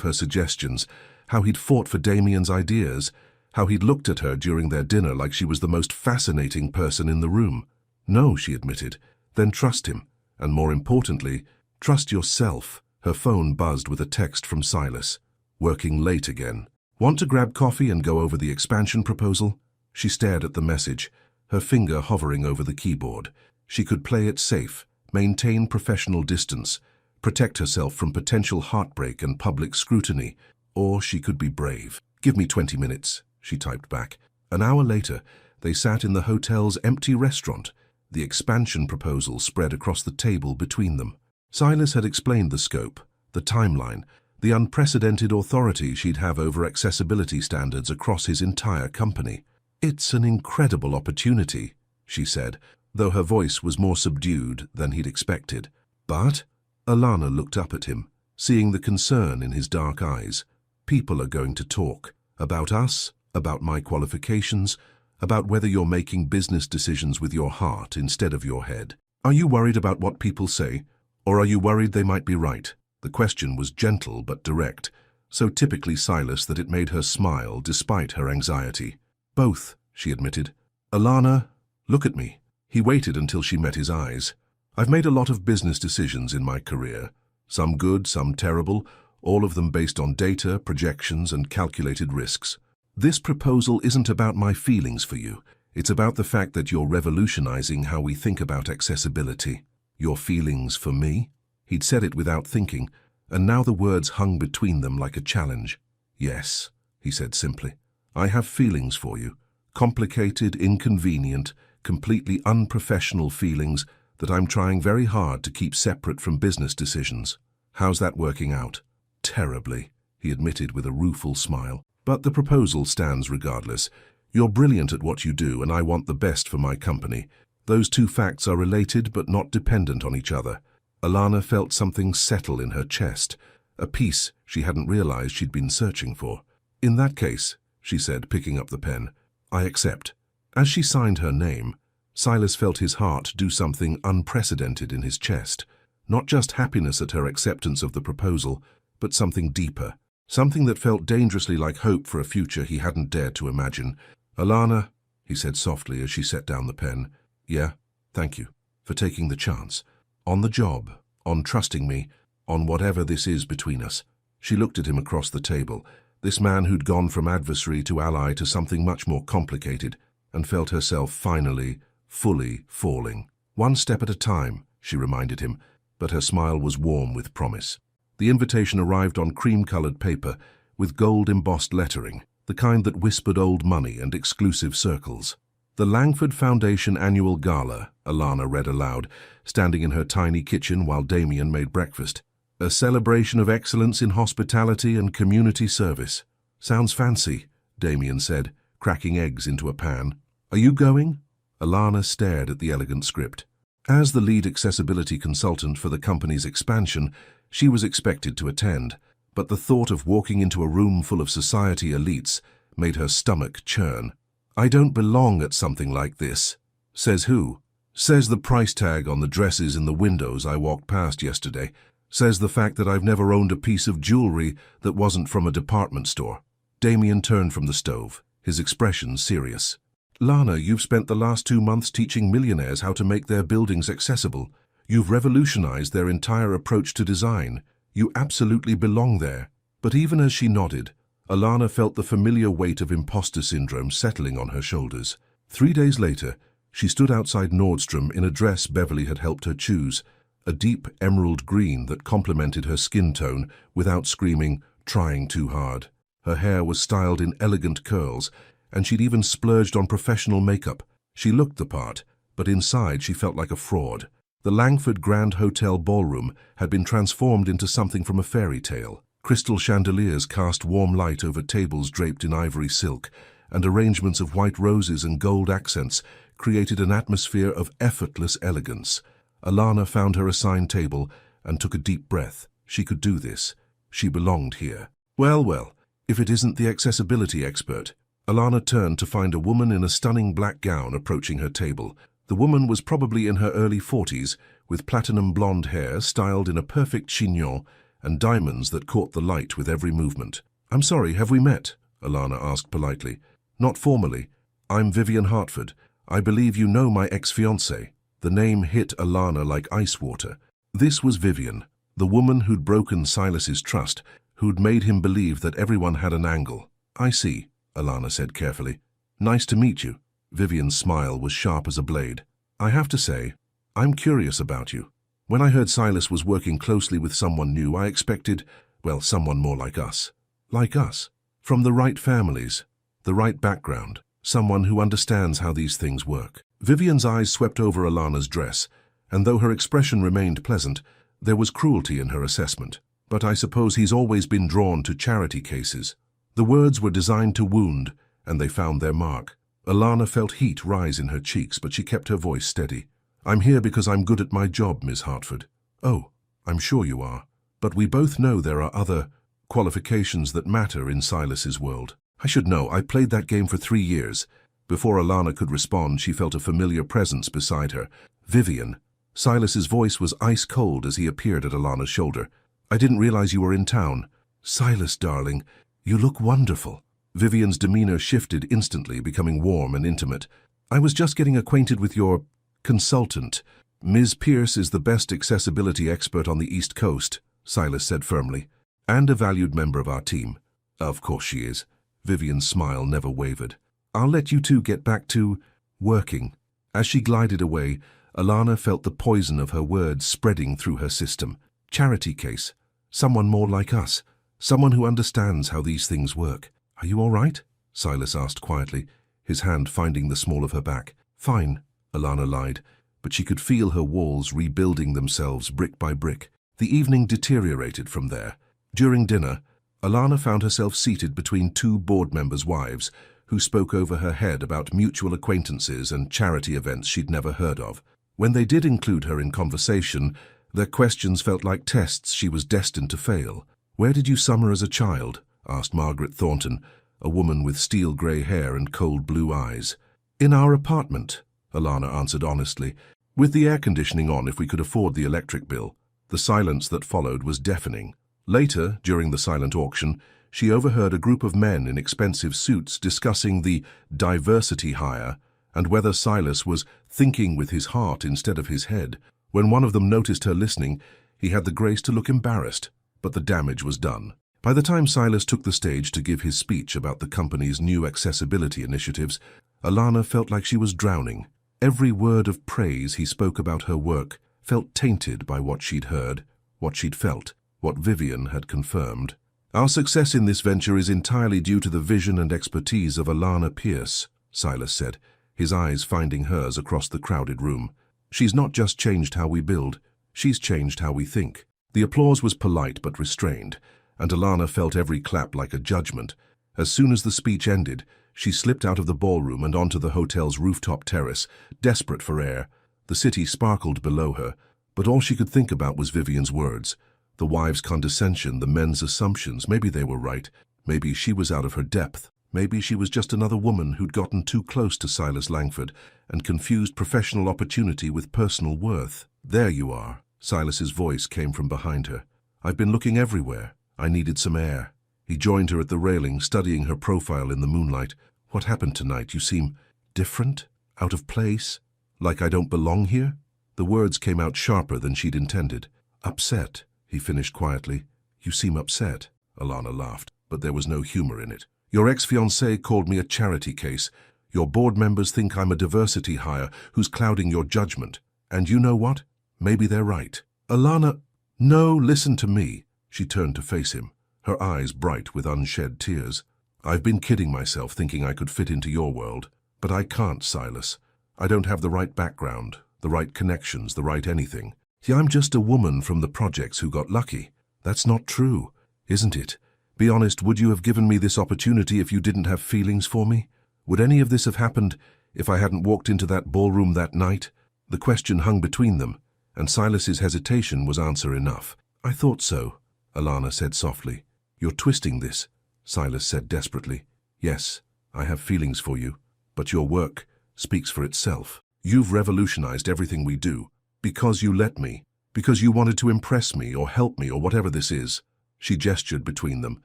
her suggestions, how he'd fought for Damien's ideas, how he'd looked at her during their dinner like she was the most fascinating person in the room. No, she admitted. Then trust him. And more importantly, trust yourself. Her phone buzzed with a text from Silas. Working late again. Want to grab coffee and go over the expansion proposal? She stared at the message, her finger hovering over the keyboard. She could play it safe, maintain professional distance, protect herself from potential heartbreak and public scrutiny, or she could be brave. Give me 20 minutes, she typed back. An hour later, they sat in the hotel's empty restaurant, the expansion proposal spread across the table between them. Silas had explained the scope, the timeline, the unprecedented authority she'd have over accessibility standards across his entire company. It's an incredible opportunity, she said, though her voice was more subdued than he'd expected. But Alana looked up at him, seeing the concern in his dark eyes. People are going to talk. About us, about my qualifications, about whether you're making business decisions with your heart instead of your head. Are you worried about what people say, or are you worried they might be right? The question was gentle but direct, so typically Silas that it made her smile despite her anxiety. Both, she admitted. Alana, look at me. He waited until she met his eyes. I've made a lot of business decisions in my career, some good, some terrible, all of them based on data, projections, and calculated risks. This proposal isn't about my feelings for you. It's about the fact that you're revolutionizing how we think about accessibility. Your feelings for me? He'd said it without thinking, and now the words hung between them like a challenge. "Yes," he said simply. "I have feelings for you. Complicated, inconvenient, completely unprofessional feelings that I'm trying very hard to keep separate from business decisions. How's that working out?" "Terribly," he admitted with a rueful smile. "But the proposal stands regardless. You're brilliant at what you do, and I want the best for my company. Those two facts are related but not dependent on each other." Alana felt something settle in her chest, a peace she hadn't realized she'd been searching for. "In that case," she said, picking up the pen, "I accept." As she signed her name, Silas felt his heart do something unprecedented in his chest. Not just happiness at her acceptance of the proposal, but something deeper. Something that felt dangerously like hope for a future he hadn't dared to imagine. "Alana," he said softly as she set down the pen. "Yeah, thank you for taking the chance. On the job, on trusting me, on whatever this is between us." She looked at him across the table, this man who'd gone from adversary to ally to something much more complicated, and felt herself finally, fully falling. "One step at a time," she reminded him, but her smile was warm with promise. The invitation arrived on cream-colored paper with gold-embossed lettering, the kind that whispered old money and exclusive circles. "The Langford Foundation Annual Gala," Alana read aloud, standing in her tiny kitchen while Damien made breakfast. "A celebration of excellence in hospitality and community service." "Sounds fancy," Damien said, cracking eggs into a pan. "Are you going?" Alana stared at the elegant script. As the lead accessibility consultant for the company's expansion, she was expected to attend, but the thought of walking into a room full of society elites made her stomach churn. "I don't belong at something like this." "Says who?" "Says the price tag on the dresses in the windows I walked past yesterday. Says the fact that I've never owned a piece of jewelry that wasn't from a department store." Damien turned from the stove, his expression serious. "Lana, you've spent the last 2 months teaching millionaires how to make their buildings accessible. You've revolutionized their entire approach to design. You absolutely belong there." But even as she nodded, Alana felt the familiar weight of imposter syndrome settling on her shoulders. 3 days later, she stood outside Nordstrom in a dress Beverly had helped her choose, a deep emerald green that complemented her skin tone without screaming, "trying too hard." Her hair was styled in elegant curls, and she'd even splurged on professional makeup. She looked the part, but inside she felt like a fraud. The Langford Grand Hotel ballroom had been transformed into something from a fairy tale. Crystal chandeliers cast warm light over tables draped in ivory silk, and arrangements of white roses and gold accents created an atmosphere of effortless elegance. Alana found her assigned table and took a deep breath. She could do this. She belonged here. Well, well, if it isn't the accessibility expert. Alana turned to find a woman in a stunning black gown approaching her table. The woman was probably in her early 40s, with platinum blonde hair styled in a perfect chignon and diamonds that caught the light with every movement. "I'm sorry, have we met?" Alana asked politely. "Not formally. I'm Vivian Hartford. I believe you know my ex-fiancé." The name hit Alana like ice water. This was Vivian, the woman who'd broken Silas's trust, who'd made him believe that everyone had an angle. "I see," Alana said carefully. "Nice to meet you." Vivian's smile was sharp as a blade. "I have to say, I'm curious about you. When I heard Silas was working closely with someone new, I expected, well, someone more like us. Like us. From the right families, the right background, someone who understands how these things work." Vivian's eyes swept over Alana's dress, and though her expression remained pleasant, there was cruelty in her assessment. "But I suppose he's always been drawn to charity cases." The words were designed to wound, and they found their mark. Alana felt heat rise in her cheeks, but she kept her voice steady. "I'm here because I'm good at my job, Miss Hartford." "Oh, I'm sure you are. But we both know there are other qualifications that matter in Silas's world." "I should know. I played that game for 3 years." Before Alana could respond, she felt a familiar presence beside her. "Vivian." Silas's voice was ice-cold as he appeared at Alana's shoulder. "I didn't realize you were in town." "Silas, darling, you look wonderful." Vivian's demeanor shifted instantly, becoming warm and intimate. "I was just getting acquainted with your consultant. Ms. Pierce is the best accessibility expert on the East Coast," Silas said firmly, "and a valued member of our team." "Of course she is." Vivian's smile never wavered. "I'll let you two get back to working." As she glided away, Alana felt the poison of her words spreading through her system. Charity case. Someone more like us. Someone who understands how these things work. Are you all right? Silas asked quietly, his hand finding the small of her back. Fine, Alana lied, but she could feel her walls rebuilding themselves brick by brick. The evening deteriorated from there. During dinner, Alana found herself seated between two board members' wives, who spoke over her head about mutual acquaintances and charity events she'd never heard of. When they did include her in conversation, their questions felt like tests she was destined to fail. "Where did you summer as a child?" asked Margaret Thornton, a woman with steel-grey hair and cold blue eyes. "In our apartment," Alana answered honestly, "with the air conditioning on if we could afford the electric bill." The silence that followed was deafening. Later, during the silent auction, she overheard a group of men in expensive suits discussing the diversity hire and whether Silas was thinking with his heart instead of his head. When one of them noticed her listening, he had the grace to look embarrassed, but the damage was done. By the time Silas took the stage to give his speech about the company's new accessibility initiatives, Alana felt like she was drowning. Every word of praise he spoke about her work felt tainted by what she'd heard, what she'd felt, what Vivian had confirmed. "Our success in this venture is entirely due to the vision and expertise of Alana Pierce," Silas said, his eyes finding hers across the crowded room. "She's not just changed how we build, she's changed how we think." The applause was polite but restrained, and Alana felt every clap like a judgment. As soon as the speech ended, she slipped out of the ballroom and onto the hotel's rooftop terrace, desperate for air. The city sparkled below her, but all she could think about was Vivian's words. The wives' condescension, the men's assumptions. Maybe they were right. Maybe she was out of her depth. Maybe she was just another woman who'd gotten too close to Silas Langford and confused professional opportunity with personal worth. "There you are." Silas's voice came from behind her. "I've been looking everywhere. I needed some air." He joined her at the railing, studying her profile in the moonlight. "What happened tonight? You seem different, out of place, like I don't belong here?" The words came out sharper than she'd intended. "Upset," he finished quietly. "You seem upset." Alana laughed, but there was no humor in it. "Your ex-fiancé called me a charity case. Your board members think I'm a diversity hire who's clouding your judgment. And you know what? Maybe they're right." "Alana, no, listen to me." She turned to face him, her eyes bright with unshed tears. "I've been kidding myself thinking I could fit into your world. But I can't, Silas. I don't have the right background, the right connections, the right anything. See, I'm just a woman from the projects who got lucky. That's not true, isn't it? Be honest, would you have given me this opportunity if you didn't have feelings for me? Would any of this have happened if I hadn't walked into that ballroom that night?" The question hung between them, and Silas's hesitation was answer enough. "I thought so," Alana said softly. "You're twisting this," Silas said desperately. "Yes, I have feelings for you, but your work speaks for itself. You've revolutionized everything we do, because you let me, because you wanted to impress me or help me or whatever this is." She gestured between them.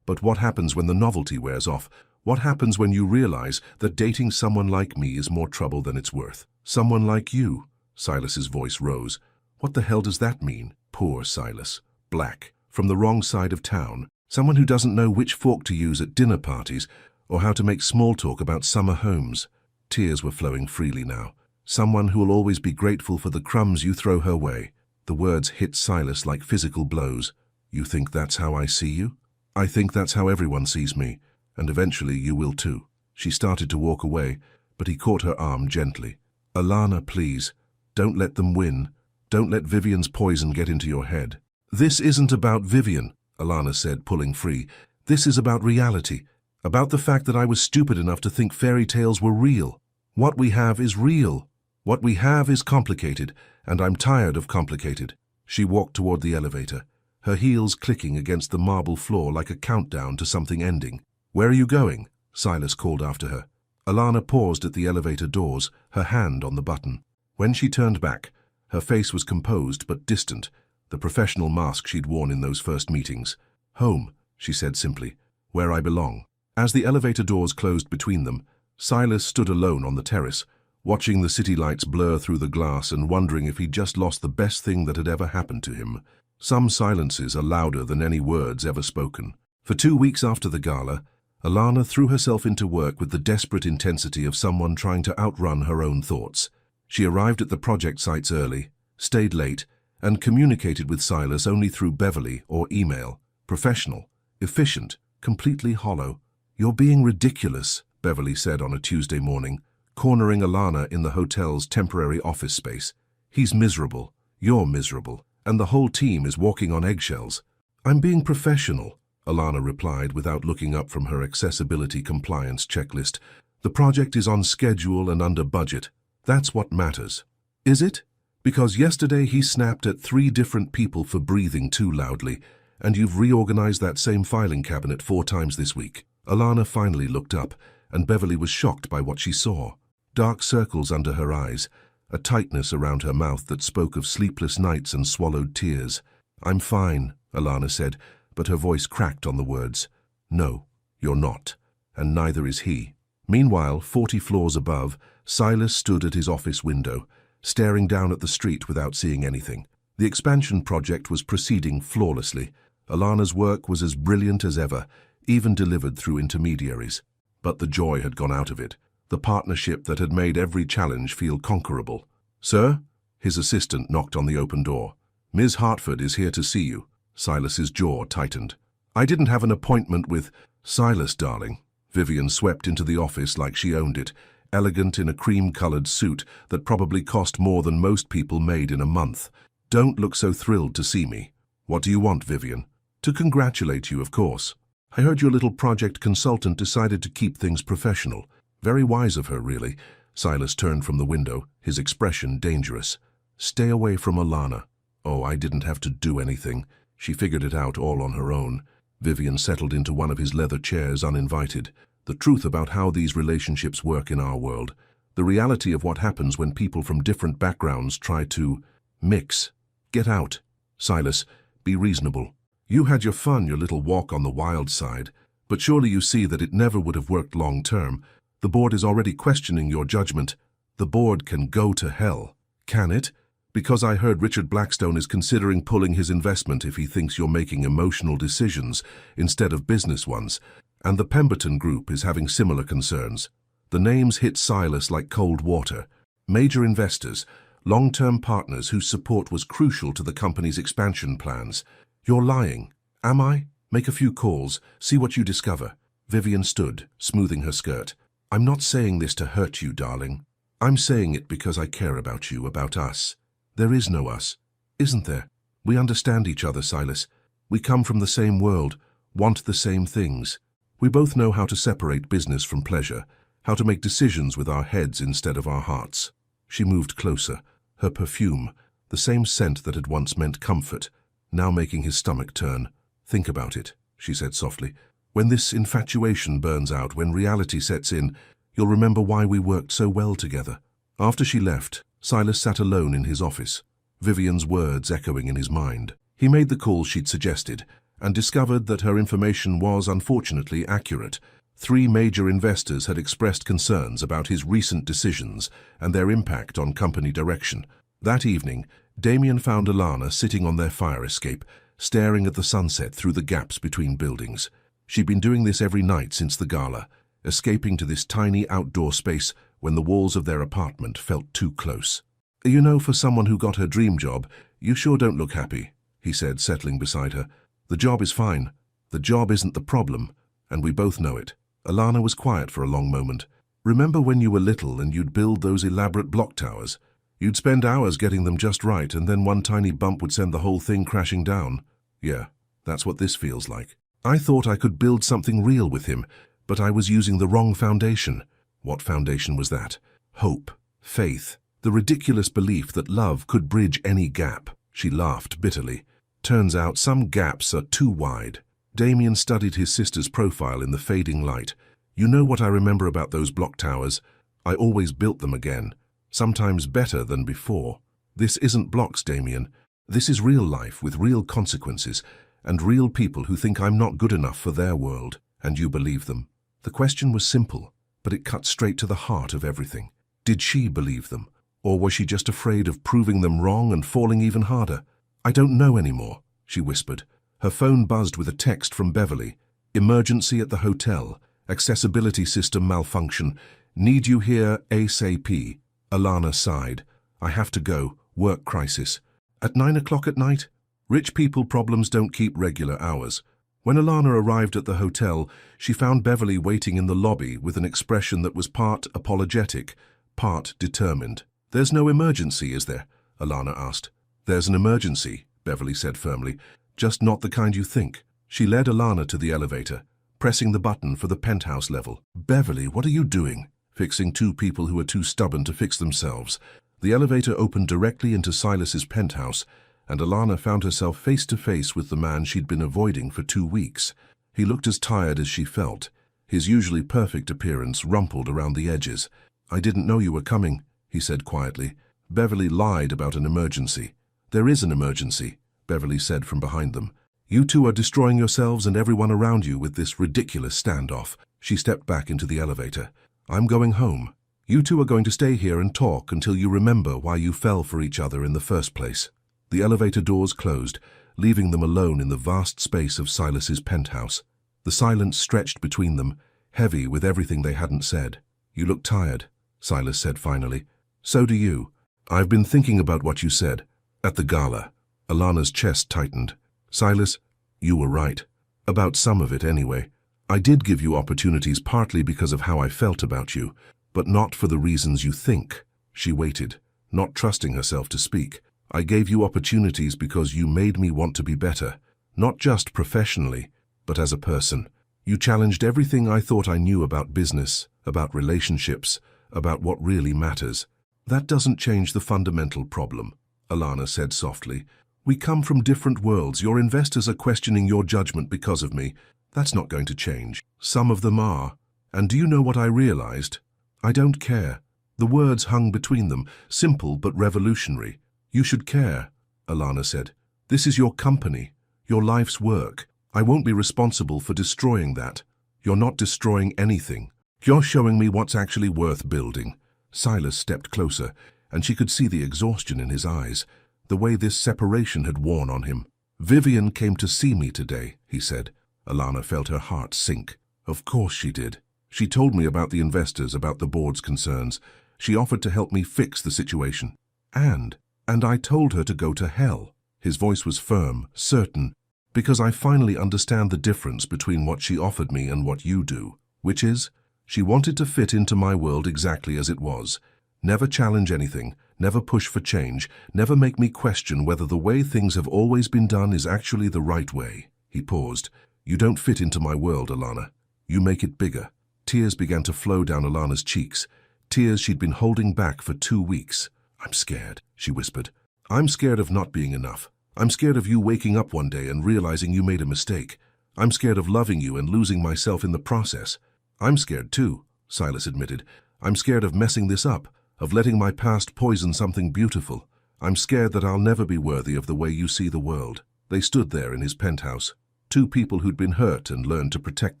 "But what happens when the novelty wears off? What happens when you realize that dating someone like me is more trouble than it's worth?" "Someone like you?" Silas's voice rose. "What the hell does that mean?" "Poor Silas. Black. From the wrong side of town. Someone who doesn't know which fork to use at dinner parties or how to make small talk about summer homes." Tears were flowing freely now. "Someone who will always be grateful for the crumbs you throw her way." The words hit Silas like physical blows. "You think that's how I see you?" "I think that's how everyone sees me, and eventually you will too." She started to walk away, but he caught her arm gently. "Alana, please, don't let them win. Don't let Vivian's poison get into your head." "This isn't about Vivian," Alana said, pulling free. "This is about reality, about the fact that I was stupid enough to think fairy tales were real. What we have is real. What we have is complicated, and I'm tired of complicated." She walked toward the elevator, her heels clicking against the marble floor like a countdown to something ending. "Where are you going?" Silas called after her. Alana paused at the elevator doors, her hand on the button. When she turned back, her face was composed but distant, the professional mask she'd worn in those first meetings. "Home," she said simply, "where I belong." As the elevator doors closed between them, Silas stood alone on the terrace, watching the city lights blur through the glass and wondering if he'd just lost the best thing that had ever happened to him. Some silences are louder than any words ever spoken. For 2 weeks after the gala, Alana threw herself into work with the desperate intensity of someone trying to outrun her own thoughts. She arrived at the project sites early, stayed late, and communicated with Silas only through Beverly or email. Professional, efficient, completely hollow. "You're being ridiculous," Beverly said on a Tuesday morning, cornering Alana in the hotel's temporary office space. "He's miserable, you're miserable, and the whole team is walking on eggshells." "I'm being professional," Alana replied without looking up from her accessibility compliance checklist. "The project is on schedule and under budget. That's what matters." "Is it? Because yesterday he snapped at 3 different people for breathing too loudly, and you've reorganized that same filing cabinet 4 times this week." Alana finally looked up, and Beverly was shocked by what she saw. Dark circles under her eyes, a tightness around her mouth that spoke of sleepless nights and swallowed tears. "I'm fine," Alana said, but her voice cracked on the words. "No, you're not, and neither is he." Meanwhile, 40 floors above, Silas stood at his office window, staring down at the street without seeing anything. The expansion project was proceeding flawlessly. Alana's work was as brilliant as ever, even delivered through intermediaries. But the joy had gone out of it, the partnership that had made every challenge feel conquerable. "Sir?" His assistant knocked on the open door. "Ms. Hartford is here to see you." Silas's jaw tightened. "I didn't have an appointment with—" "Silas, darling." Vivian swept into the office like she owned it, elegant in a cream-colored suit that probably cost more than most people made in a month. "Don't look so thrilled to see me." "What do you want, Vivian?" "To congratulate you, of course. I heard your little project consultant decided to keep things professional. Very wise of her, really." Silas turned from the window, his expression dangerous. "Stay away from Alana." "Oh, I didn't have to do anything. She figured it out all on her own." Vivian settled into one of his leather chairs uninvited. "The truth about how these relationships work in our world. The reality of what happens when people from different backgrounds try to mix. Get out." "Silas, be reasonable. You had your fun, your little walk on the wild side, but surely you see that it never would have worked long term. The board is already questioning your judgment." "The board can go to hell." "Can it?" "Because I heard Richard Blackstone is considering pulling his investment if he thinks you're making emotional decisions instead of business ones, and the Pemberton Group is having similar concerns." The names hit Silas like cold water. Major investors, long-term partners whose support was crucial to the company's expansion plans. "You're lying." "Am I? Make a few calls, see what you discover." Vivian stood, smoothing her skirt. "I'm not saying this to hurt you, darling. I'm saying it because I care about you, about us." "There is no us." "Isn't there? We understand each other, Silas. We come from the same world, want the same things. We both know how to separate business from pleasure, how to make decisions with our heads instead of our hearts." She moved closer, her perfume, the same scent that had once meant comfort, now making his stomach turn. "Think about it," she said softly. "When this infatuation burns out, when reality sets in, you'll remember why we worked so well together." After she left, Silas sat alone in his office, Vivian's words echoing in his mind. He made the call she'd suggested and discovered that her information was unfortunately accurate. 3 major investors had expressed concerns about his recent decisions and their impact on company direction. That evening, Damien found Alana sitting on their fire escape, staring at the sunset through the gaps between buildings. She'd been doing this every night since the gala, escaping to this tiny outdoor space when the walls of their apartment felt too close. "You know, for someone who got her dream job, you sure don't look happy," he said, settling beside her. "The job is fine. The job isn't the problem, and we both know it." Alana was quiet for a long moment. "Remember when you were little and you'd build those elaborate block towers? You'd spend hours getting them just right, and then one tiny bump would send the whole thing crashing down." "Yeah, that's what this feels like." "I thought I could build something real with him, but I was using the wrong foundation." "What foundation was that?" "Hope, faith, the ridiculous belief that love could bridge any gap." She laughed bitterly. "Turns out some gaps are too wide." Damien studied his sister's profile in the fading light. "You know what I remember about those block towers? I always built them again. Sometimes better than before." "This isn't blocks, Damien. This is real life with real consequences, and real people who think I'm not good enough for their world, and you believe them." The question was simple, but it cut straight to the heart of everything. Did she believe them, or was she just afraid of proving them wrong and falling even harder? "I don't know anymore," she whispered. Her phone buzzed with a text from Beverly. "Emergency at the hotel. Accessibility system malfunction. Need you here ASAP." Alana sighed. "I have to go. Work crisis." At 9 o'clock at night? Rich people problems don't keep regular hours. When Alana arrived at the hotel, she found Beverly waiting in the lobby with an expression that was part apologetic, part determined. "There's no emergency, is there?" Alana asked. "There's an emergency," Beverly said firmly, "just not the kind you think." She led Alana to the elevator, pressing the button for the penthouse level. "Beverly, what are you doing?" "Fixing two people who are too stubborn to fix themselves." The elevator opened directly into Silas's penthouse, and Alana found herself face to face with the man she'd been avoiding for 2 weeks. He looked as tired as she felt, his usually perfect appearance rumpled around the edges. "I didn't know you were coming," he said quietly. "Beverly lied about an emergency." "There is an emergency," Beverly said from behind them. "You two are destroying yourselves and everyone around you with this ridiculous standoff." She stepped back into the elevator. "I'm going home. You two are going to stay here and talk until you remember why you fell for each other in the first place." The elevator doors closed, leaving them alone in the vast space of Silas's penthouse. The silence stretched between them, heavy with everything they hadn't said. "You look tired," Silas said finally. "So do you. I've been thinking about what you said at the gala." Alana's chest tightened. "Silas, you were right. About some of it anyway. I did give you opportunities partly because of how I felt about you, but not for the reasons you think." She waited, not trusting herself to speak. "I gave you opportunities because you made me want to be better, not just professionally, but as a person. You challenged everything I thought I knew about business, about relationships, about what really matters." "That doesn't change the fundamental problem," Alana said softly. "We come from different worlds. Your investors are questioning your judgment because of me. That's not going to change. Some of them are. And do you know what I realized? I don't care." The words hung between them, simple but revolutionary. "You should care," Alana said. "This is your company, your life's work. I won't be responsible for destroying that." "You're not destroying anything. You're showing me what's actually worth building." Silas stepped closer, and she could see the exhaustion in his eyes, the way this separation had worn on him. "Vivian came to see me today," he said. Alana felt her heart sink. "Of course she did. She told me about the investors, about the board's concerns. She offered to help me fix the situation. And I told her to go to hell." His voice was firm, certain, "because I finally understand the difference between what she offered me and what you do, which is, she wanted to fit into my world exactly as it was. Never challenge anything, never push for change, never make me question whether the way things have always been done is actually the right way." He paused. "You don't fit into my world, Alana. You make it bigger." Tears began to flow down Alana's cheeks, tears she'd been holding back for 2 weeks. "I'm scared," she whispered. "I'm scared of not being enough. I'm scared of you waking up one day and realizing you made a mistake. I'm scared of loving you and losing myself in the process." "I'm scared too," Silas admitted. "I'm scared of messing this up, of letting my past poison something beautiful. I'm scared that I'll never be worthy of the way you see the world." They stood there in his penthouse, two people who'd been hurt and learned to protect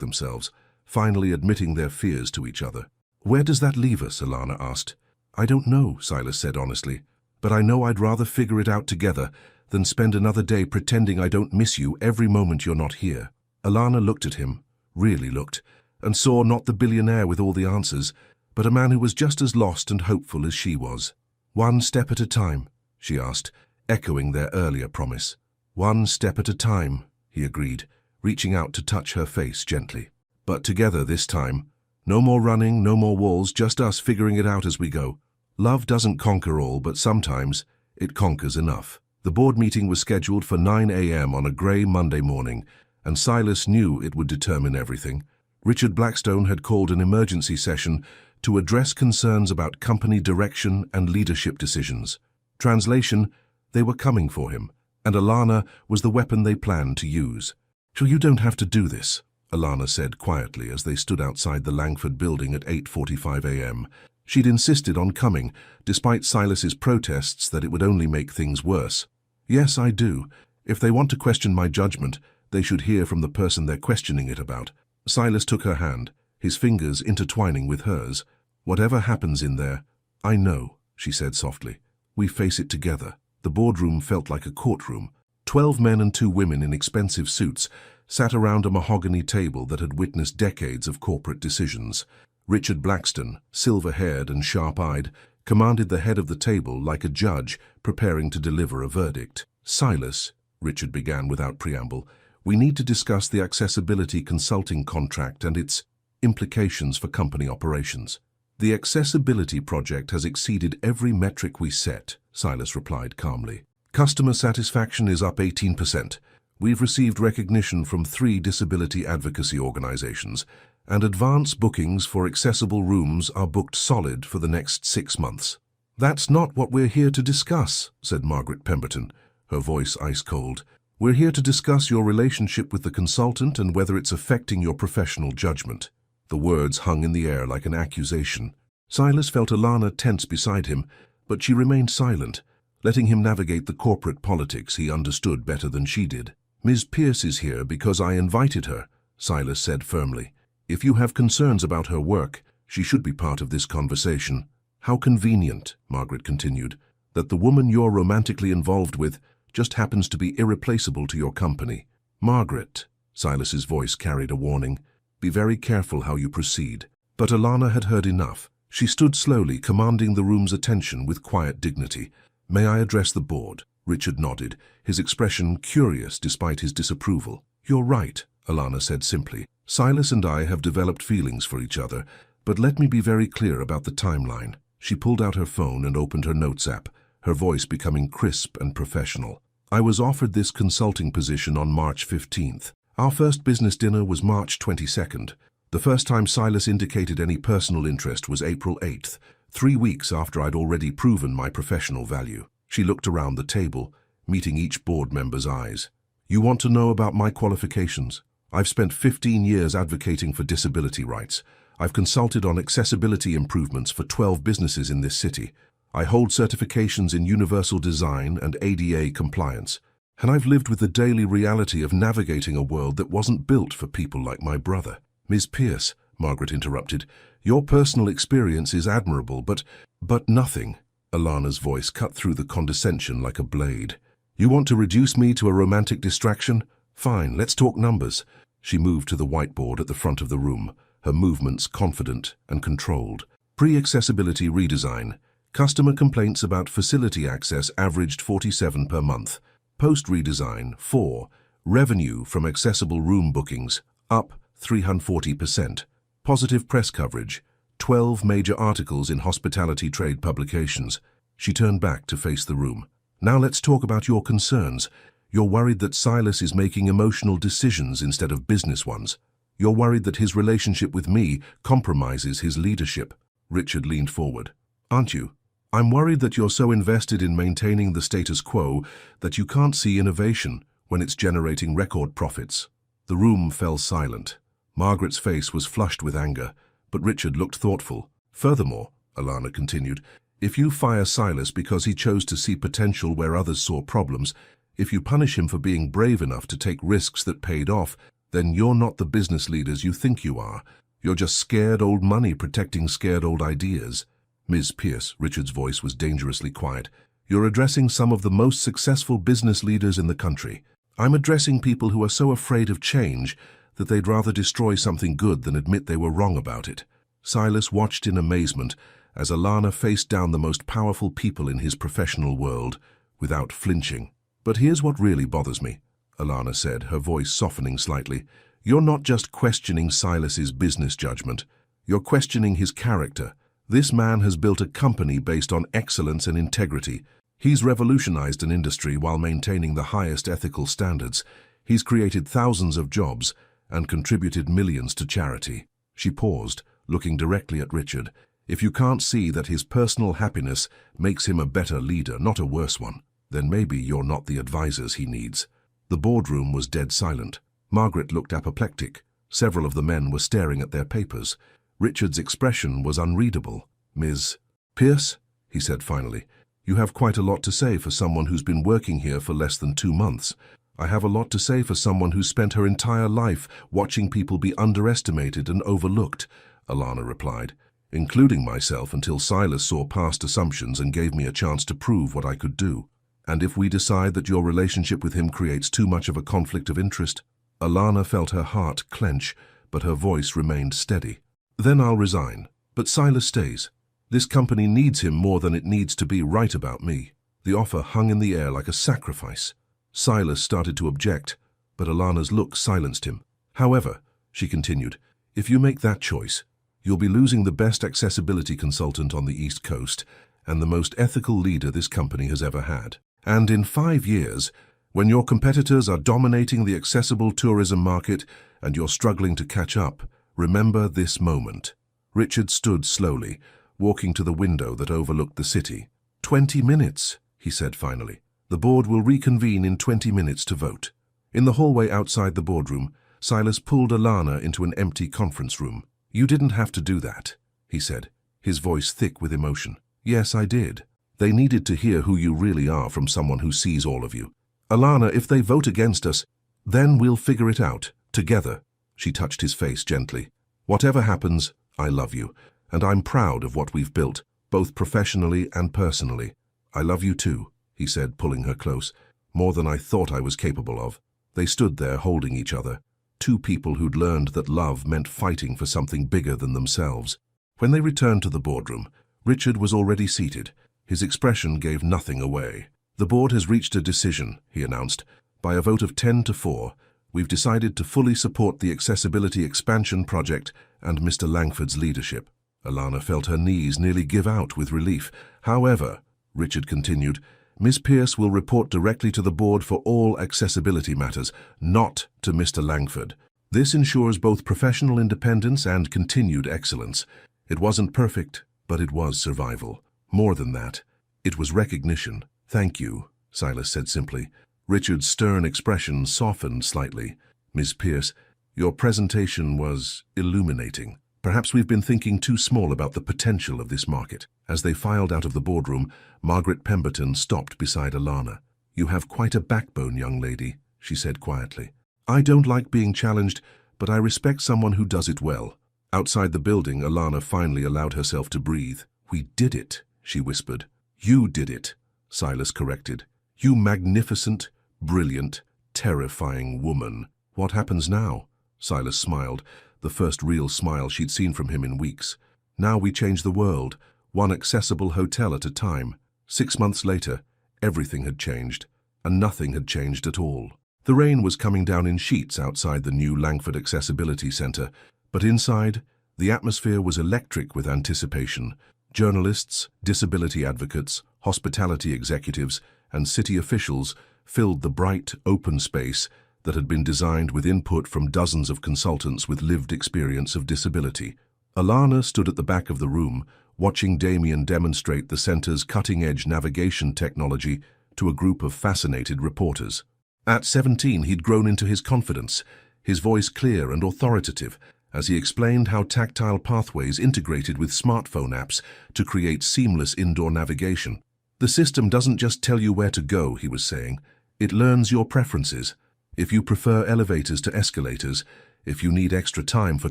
themselves, finally admitting their fears to each other. "Where does that leave us?" Alana asked. "I don't know," Silas said honestly, "but I know I'd rather figure it out together than spend another day pretending I don't miss you every moment you're not here." Alana looked at him, really looked, and saw not the billionaire with all the answers, but a man who was just as lost and hopeful as she was. "One step at a time," she asked, echoing their earlier promise. "One step at a time," he agreed, reaching out to touch her face gently. "But together this time. No more running, no more walls, just us figuring it out as we go. Love doesn't conquer all, but sometimes it conquers enough." The board meeting was scheduled for 9 a.m. on a grey Monday morning, and Silas knew it would determine everything. Richard Blackstone had called an emergency session to address concerns about company direction and leadership decisions. Translation, they were coming for him, and Alana was the weapon they planned to use. "So you don't have to do this," Alana said quietly as they stood outside the Langford building at 8:45 a.m. She'd insisted on coming, despite Silas's protests that it would only make things worse. "Yes, I do. If they want to question my judgment, they should hear from the person they're questioning it about." Silas took her hand, his fingers intertwining with hers. "Whatever happens in there, I know," she said softly. "We face it together." The boardroom felt like a courtroom. 12 men and 2 women in expensive suits sat around a mahogany table that had witnessed decades of corporate decisions. Richard Blackstone, silver-haired and sharp-eyed, commanded the head of the table like a judge preparing to deliver a verdict. "Silas," Richard began without preamble, "we need to discuss the accessibility consulting contract and its implications for company operations." "The accessibility project has exceeded every metric we set," Silas replied calmly. "Customer satisfaction is up 18%. We've received recognition from 3 disability advocacy organizations, and advance bookings for accessible rooms are booked solid for the next 6 months." "That's not what we're here to discuss," said Margaret Pemberton, her voice ice-cold. "We're here to discuss your relationship with the consultant and whether it's affecting your professional judgment." The words hung in the air like an accusation. Silas felt Alana tense beside him, but she remained silent, letting him navigate the corporate politics he understood better than she did. "Ms. Pierce is here because I invited her," Silas said firmly. "If you have concerns about her work, she should be part of this conversation." "How convenient," Margaret continued, "that the woman you're romantically involved with just happens to be irreplaceable to your company." "Margaret," Silas's voice carried a warning, "be very careful how you proceed." But Alana had heard enough. She stood slowly, commanding the room's attention with quiet dignity. "May I address the board?" Richard nodded, his expression curious despite his disapproval. "You're right," Alana said simply. "Silas and I have developed feelings for each other, but let me be very clear about the timeline." She pulled out her phone and opened her notes app, her voice becoming crisp and professional. "I was offered this consulting position on March 15th. Our first business dinner was March 22nd. The first time Silas indicated any personal interest was April 8th, 3 weeks after I'd already proven my professional value." She looked around the table, meeting each board member's eyes. "You want to know about my qualifications? I've spent 15 years advocating for disability rights. I've consulted on accessibility improvements for 12 businesses in this city. I hold certifications in universal design and ADA compliance. And I've lived with the daily reality of navigating a world that wasn't built for people like my brother." "Ms. Pierce," Margaret interrupted, "your personal experience is admirable, but nothing." Alana's voice cut through the condescension like a blade. "You want to reduce me to a romantic distraction? Fine, let's talk numbers." She moved to the whiteboard at the front of the room, her movements confident and controlled. "Pre-accessibility redesign. Customer complaints about facility access averaged 47 per month. Post-redesign, 4. Revenue from accessible room bookings, up 340%. Positive press coverage, 12 major articles in hospitality trade publications." She turned back to face the room. "Now let's talk about your concerns. You're worried that Silas is making emotional decisions instead of business ones. You're worried that his relationship with me compromises his leadership." Richard leaned forward. "Aren't you? I'm worried that you're so invested in maintaining the status quo that you can't see innovation when it's generating record profits." The room fell silent. Margaret's face was flushed with anger, but Richard looked thoughtful. "Furthermore," Alana continued, "if you fire Silas because he chose to see potential where others saw problems, if you punish him for being brave enough to take risks that paid off, then you're not the business leaders you think you are. You're just scared old money protecting scared old ideas." "Ms. Pierce," Richard's voice was dangerously quiet, "you're addressing some of the most successful business leaders in the country. I'm addressing people who are so afraid of change that they'd rather destroy something good than admit they were wrong about it." Silas watched in amazement as Alana faced down the most powerful people in his professional world, without flinching. "But here's what really bothers me," Alana said, her voice softening slightly. "You're not just questioning Silas's business judgment. You're questioning his character. This man has built a company based on excellence and integrity. He's revolutionized an industry while maintaining the highest ethical standards. He's created thousands of jobs and contributed millions to charity." She paused, looking directly at Richard. "If you can't see that his personal happiness makes him a better leader, not a worse one, then maybe you're not the advisors he needs." The boardroom was dead silent. Margaret looked apoplectic. Several of the men were staring at their papers. Richard's expression was unreadable. "Ms. Pierce," he said finally, "you have quite a lot to say for someone who's been working here for less than 2 months. I have a lot to say for someone who's spent her entire life watching people be underestimated and overlooked," Alana replied, "including myself until Silas saw past assumptions and gave me a chance to prove what I could do. And if we decide that your relationship with him creates too much of a conflict of interest," Alana felt her heart clench, but her voice remained steady, "then I'll resign. But Silas stays. This company needs him more than it needs to be right about me. The offer hung in the air like a sacrifice. Silas started to object, but Alana's look silenced him. However, she continued, if you make that choice, you'll be losing the best accessibility consultant on the East Coast and the most ethical leader this company has ever had. And in 5 years, when your competitors are dominating the accessible tourism market and you're struggling to catch up, remember this moment. Richard stood slowly, walking to the window that overlooked the city. 20 minutes, he said finally. The board will reconvene in 20 minutes to vote. In the hallway outside the boardroom, Silas pulled Alana into an empty conference room. You didn't have to do that, he said, his voice thick with emotion. Yes, I did. They needed to hear who you really are from someone who sees all of you. Alana, if they vote against us, then we'll figure it out, together. She touched his face gently. Whatever happens, I love you, and I'm proud of what we've built, both professionally and personally. I love you too, he said, pulling her close, more than I thought I was capable of. They stood there holding each other, two people who'd learned that love meant fighting for something bigger than themselves. When they returned to the boardroom, Richard was already seated. His expression gave nothing away. The board has reached a decision, he announced. By a vote of 10-4, we've decided to fully support the Accessibility Expansion Project and Mr. Langford's leadership. Alana felt her knees nearly give out with relief. However, Richard continued, Miss Pierce will report directly to the board for all accessibility matters, not to Mr. Langford. This ensures both professional independence and continued excellence. It wasn't perfect, but it was survival. More than that, it was recognition. Thank you, Silas said simply. Richard's stern expression softened slightly. Miss Pierce, your presentation was illuminating. Perhaps we've been thinking too small about the potential of this market. As they filed out of the boardroom, Margaret Pemberton stopped beside Alana. You have quite a backbone, young lady, she said quietly. I don't like being challenged, but I respect someone who does it well. Outside the building, Alana finally allowed herself to breathe. We did it, she whispered. You did it, Silas corrected. You magnificent, brilliant, terrifying woman. What happens now? Silas smiled, the first real smile she'd seen from him in weeks. Now we change the world, one accessible hotel at a time. 6 months later, everything had changed, and nothing had changed at all. The rain was coming down in sheets outside the new Langford Accessibility Center, but inside, the atmosphere was electric with anticipation. Journalists, disability advocates, hospitality executives, and city officials filled the bright, open space that had been designed with input from dozens of consultants with lived experience of disability. Alana stood at the back of the room, watching Damien demonstrate the center's cutting-edge navigation technology to a group of fascinated reporters. At 17, he'd grown into his confidence, his voice clear and authoritative, as he explained how tactile pathways integrated with smartphone apps to create seamless indoor navigation. The system doesn't just tell you where to go, he was saying. It learns your preferences. If you prefer elevators to escalators, if you need extra time for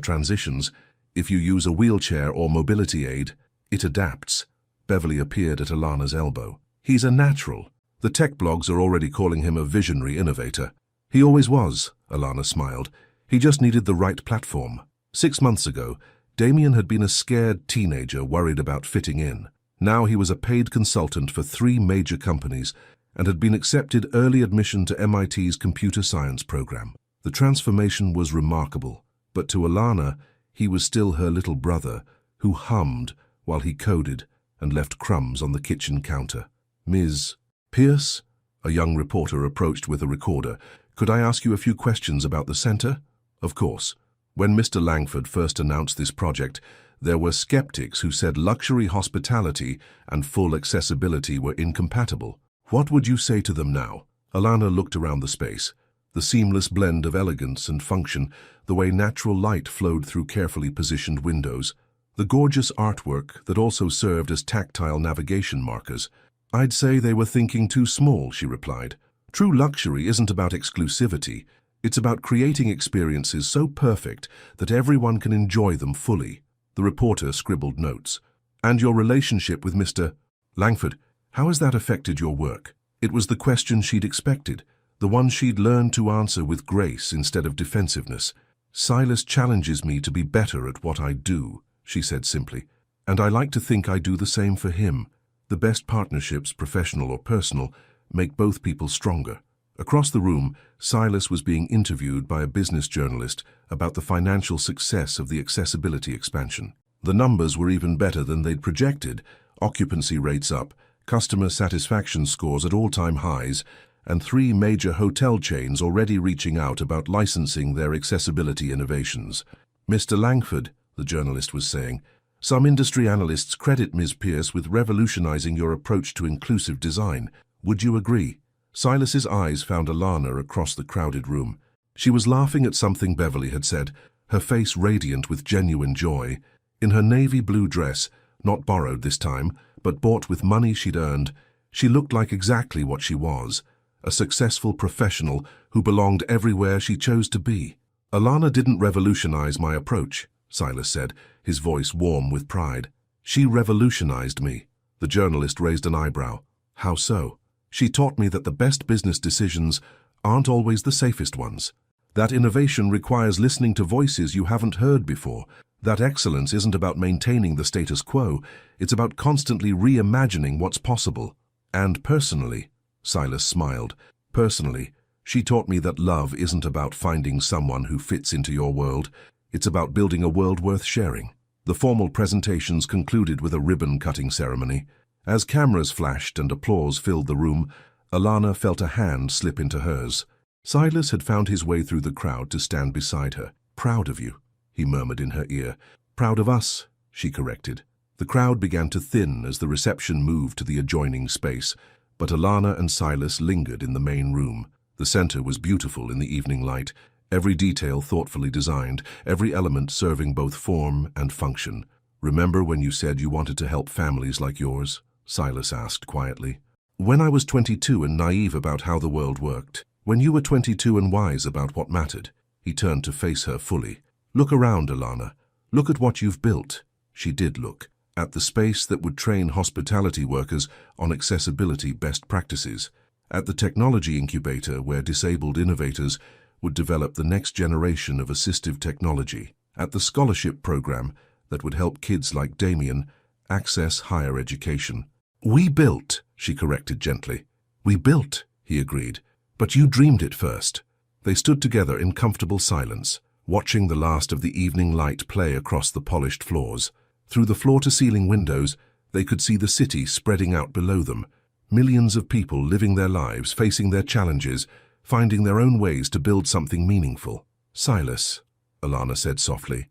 transitions, if you use a wheelchair or mobility aid, it adapts. Beverly appeared at Alana's elbow. He's a natural. The tech blogs are already calling him a visionary innovator. He always was, Alana smiled. He just needed the right platform. 6 months ago, Damien had been a scared teenager worried about fitting in. Now he was a paid consultant for 3 major companies and had been accepted early admission to MIT's computer science program. The transformation was remarkable, but to Alana, he was still her little brother who hummed while he coded and left crumbs on the kitchen counter. Ms. Pierce, a young reporter approached with a recorder. Could I ask you a few questions about the center? Of course. When Mr. Langford first announced this project, there were skeptics who said luxury hospitality and full accessibility were incompatible. What would you say to them now? Alana looked around the space. The seamless blend of elegance and function, the way natural light flowed through carefully positioned windows, the gorgeous artwork that also served as tactile navigation markers. I'd say they were thinking too small, she replied. True luxury isn't about exclusivity. It's about creating experiences so perfect that everyone can enjoy them fully. The reporter scribbled notes. And your relationship with Mr. Langford, how has that affected your work? It was the question she'd expected, the one she'd learned to answer with grace instead of defensiveness. Silas challenges me to be better at what I do, she said simply. And I like to think I do the same for him. The best partnerships, professional or personal, make both people stronger. Across the room, Silas was being interviewed by a business journalist about the financial success of the accessibility expansion. The numbers were even better than they'd projected. Occupancy rates up, customer satisfaction scores at all-time highs, and 3 major hotel chains already reaching out about licensing their accessibility innovations. Mr. Langford, the journalist was saying, some industry analysts credit Ms. Pierce with revolutionizing your approach to inclusive design. Would you agree? Silas's eyes found Alana across the crowded room. She was laughing at something Beverly had said, her face radiant with genuine joy. In her navy blue dress, not borrowed this time, but bought with money she'd earned, she looked like exactly what she was, a successful professional who belonged everywhere she chose to be. Alana didn't revolutionize my approach, Silas said, his voice warm with pride. She revolutionized me. The journalist raised an eyebrow. How so? She taught me that the best business decisions aren't always the safest ones. That innovation requires listening to voices you haven't heard before. That excellence isn't about maintaining the status quo, it's about constantly reimagining what's possible. And personally, Silas smiled, personally, she taught me that love isn't about finding someone who fits into your world, it's about building a world worth sharing. The formal presentations concluded with a ribbon-cutting ceremony. As cameras flashed and applause filled the room, Alana felt a hand slip into hers. Silas had found his way through the crowd to stand beside her. Proud of you, he murmured in her ear. Proud of us, she corrected. The crowd began to thin as the reception moved to the adjoining space, but Alana and Silas lingered in the main room. The center was beautiful in the evening light, every detail thoughtfully designed, every element serving both form and function. Remember when you said you wanted to help families like yours? Silas asked quietly. When I was 22 and naive about how the world worked. When you were 22 and wise about what mattered. He turned to face her fully. Look around, Alana. Look at what you've built. She did look. At the space that would train hospitality workers on accessibility best practices. At the technology incubator where disabled innovators would develop the next generation of assistive technology. At the scholarship program that would help kids like Damien access higher education. We built, she corrected gently. We built, he agreed. But you dreamed it first. They stood together in comfortable silence, watching the last of the evening light play across the polished floors. Through the floor-to-ceiling windows, they could see the city spreading out below them. Millions of people living their lives, facing their challenges, finding their own ways to build something meaningful. Silas, Alana said softly.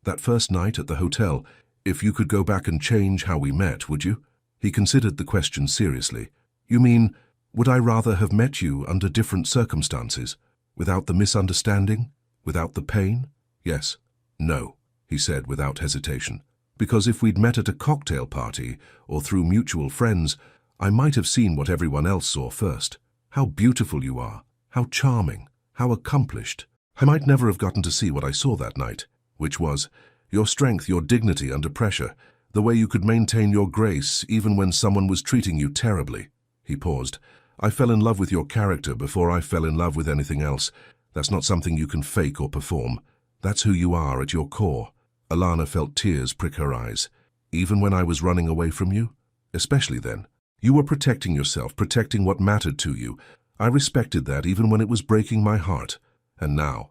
That first night at the hotel, if you could go back and change how we met, would you? He considered the question seriously. You mean, would I rather have met you under different circumstances? Without the misunderstanding? Without the pain? Yes. No, he said without hesitation. Because if we'd met at a cocktail party or through mutual friends, I might have seen what everyone else saw first. How beautiful you are. How charming. How accomplished. I might never have gotten to see what I saw that night, which was your strength, your dignity under pressure, the way you could maintain your grace even when someone was treating you terribly. He paused. I fell in love with your character before I fell in love with anything else. That's not something you can fake or perform. That's who you are at your core. Alana felt tears prick her eyes. Even when I was running away from you? Especially then. You were protecting yourself, protecting what mattered to you. I respected that even when it was breaking my heart. And now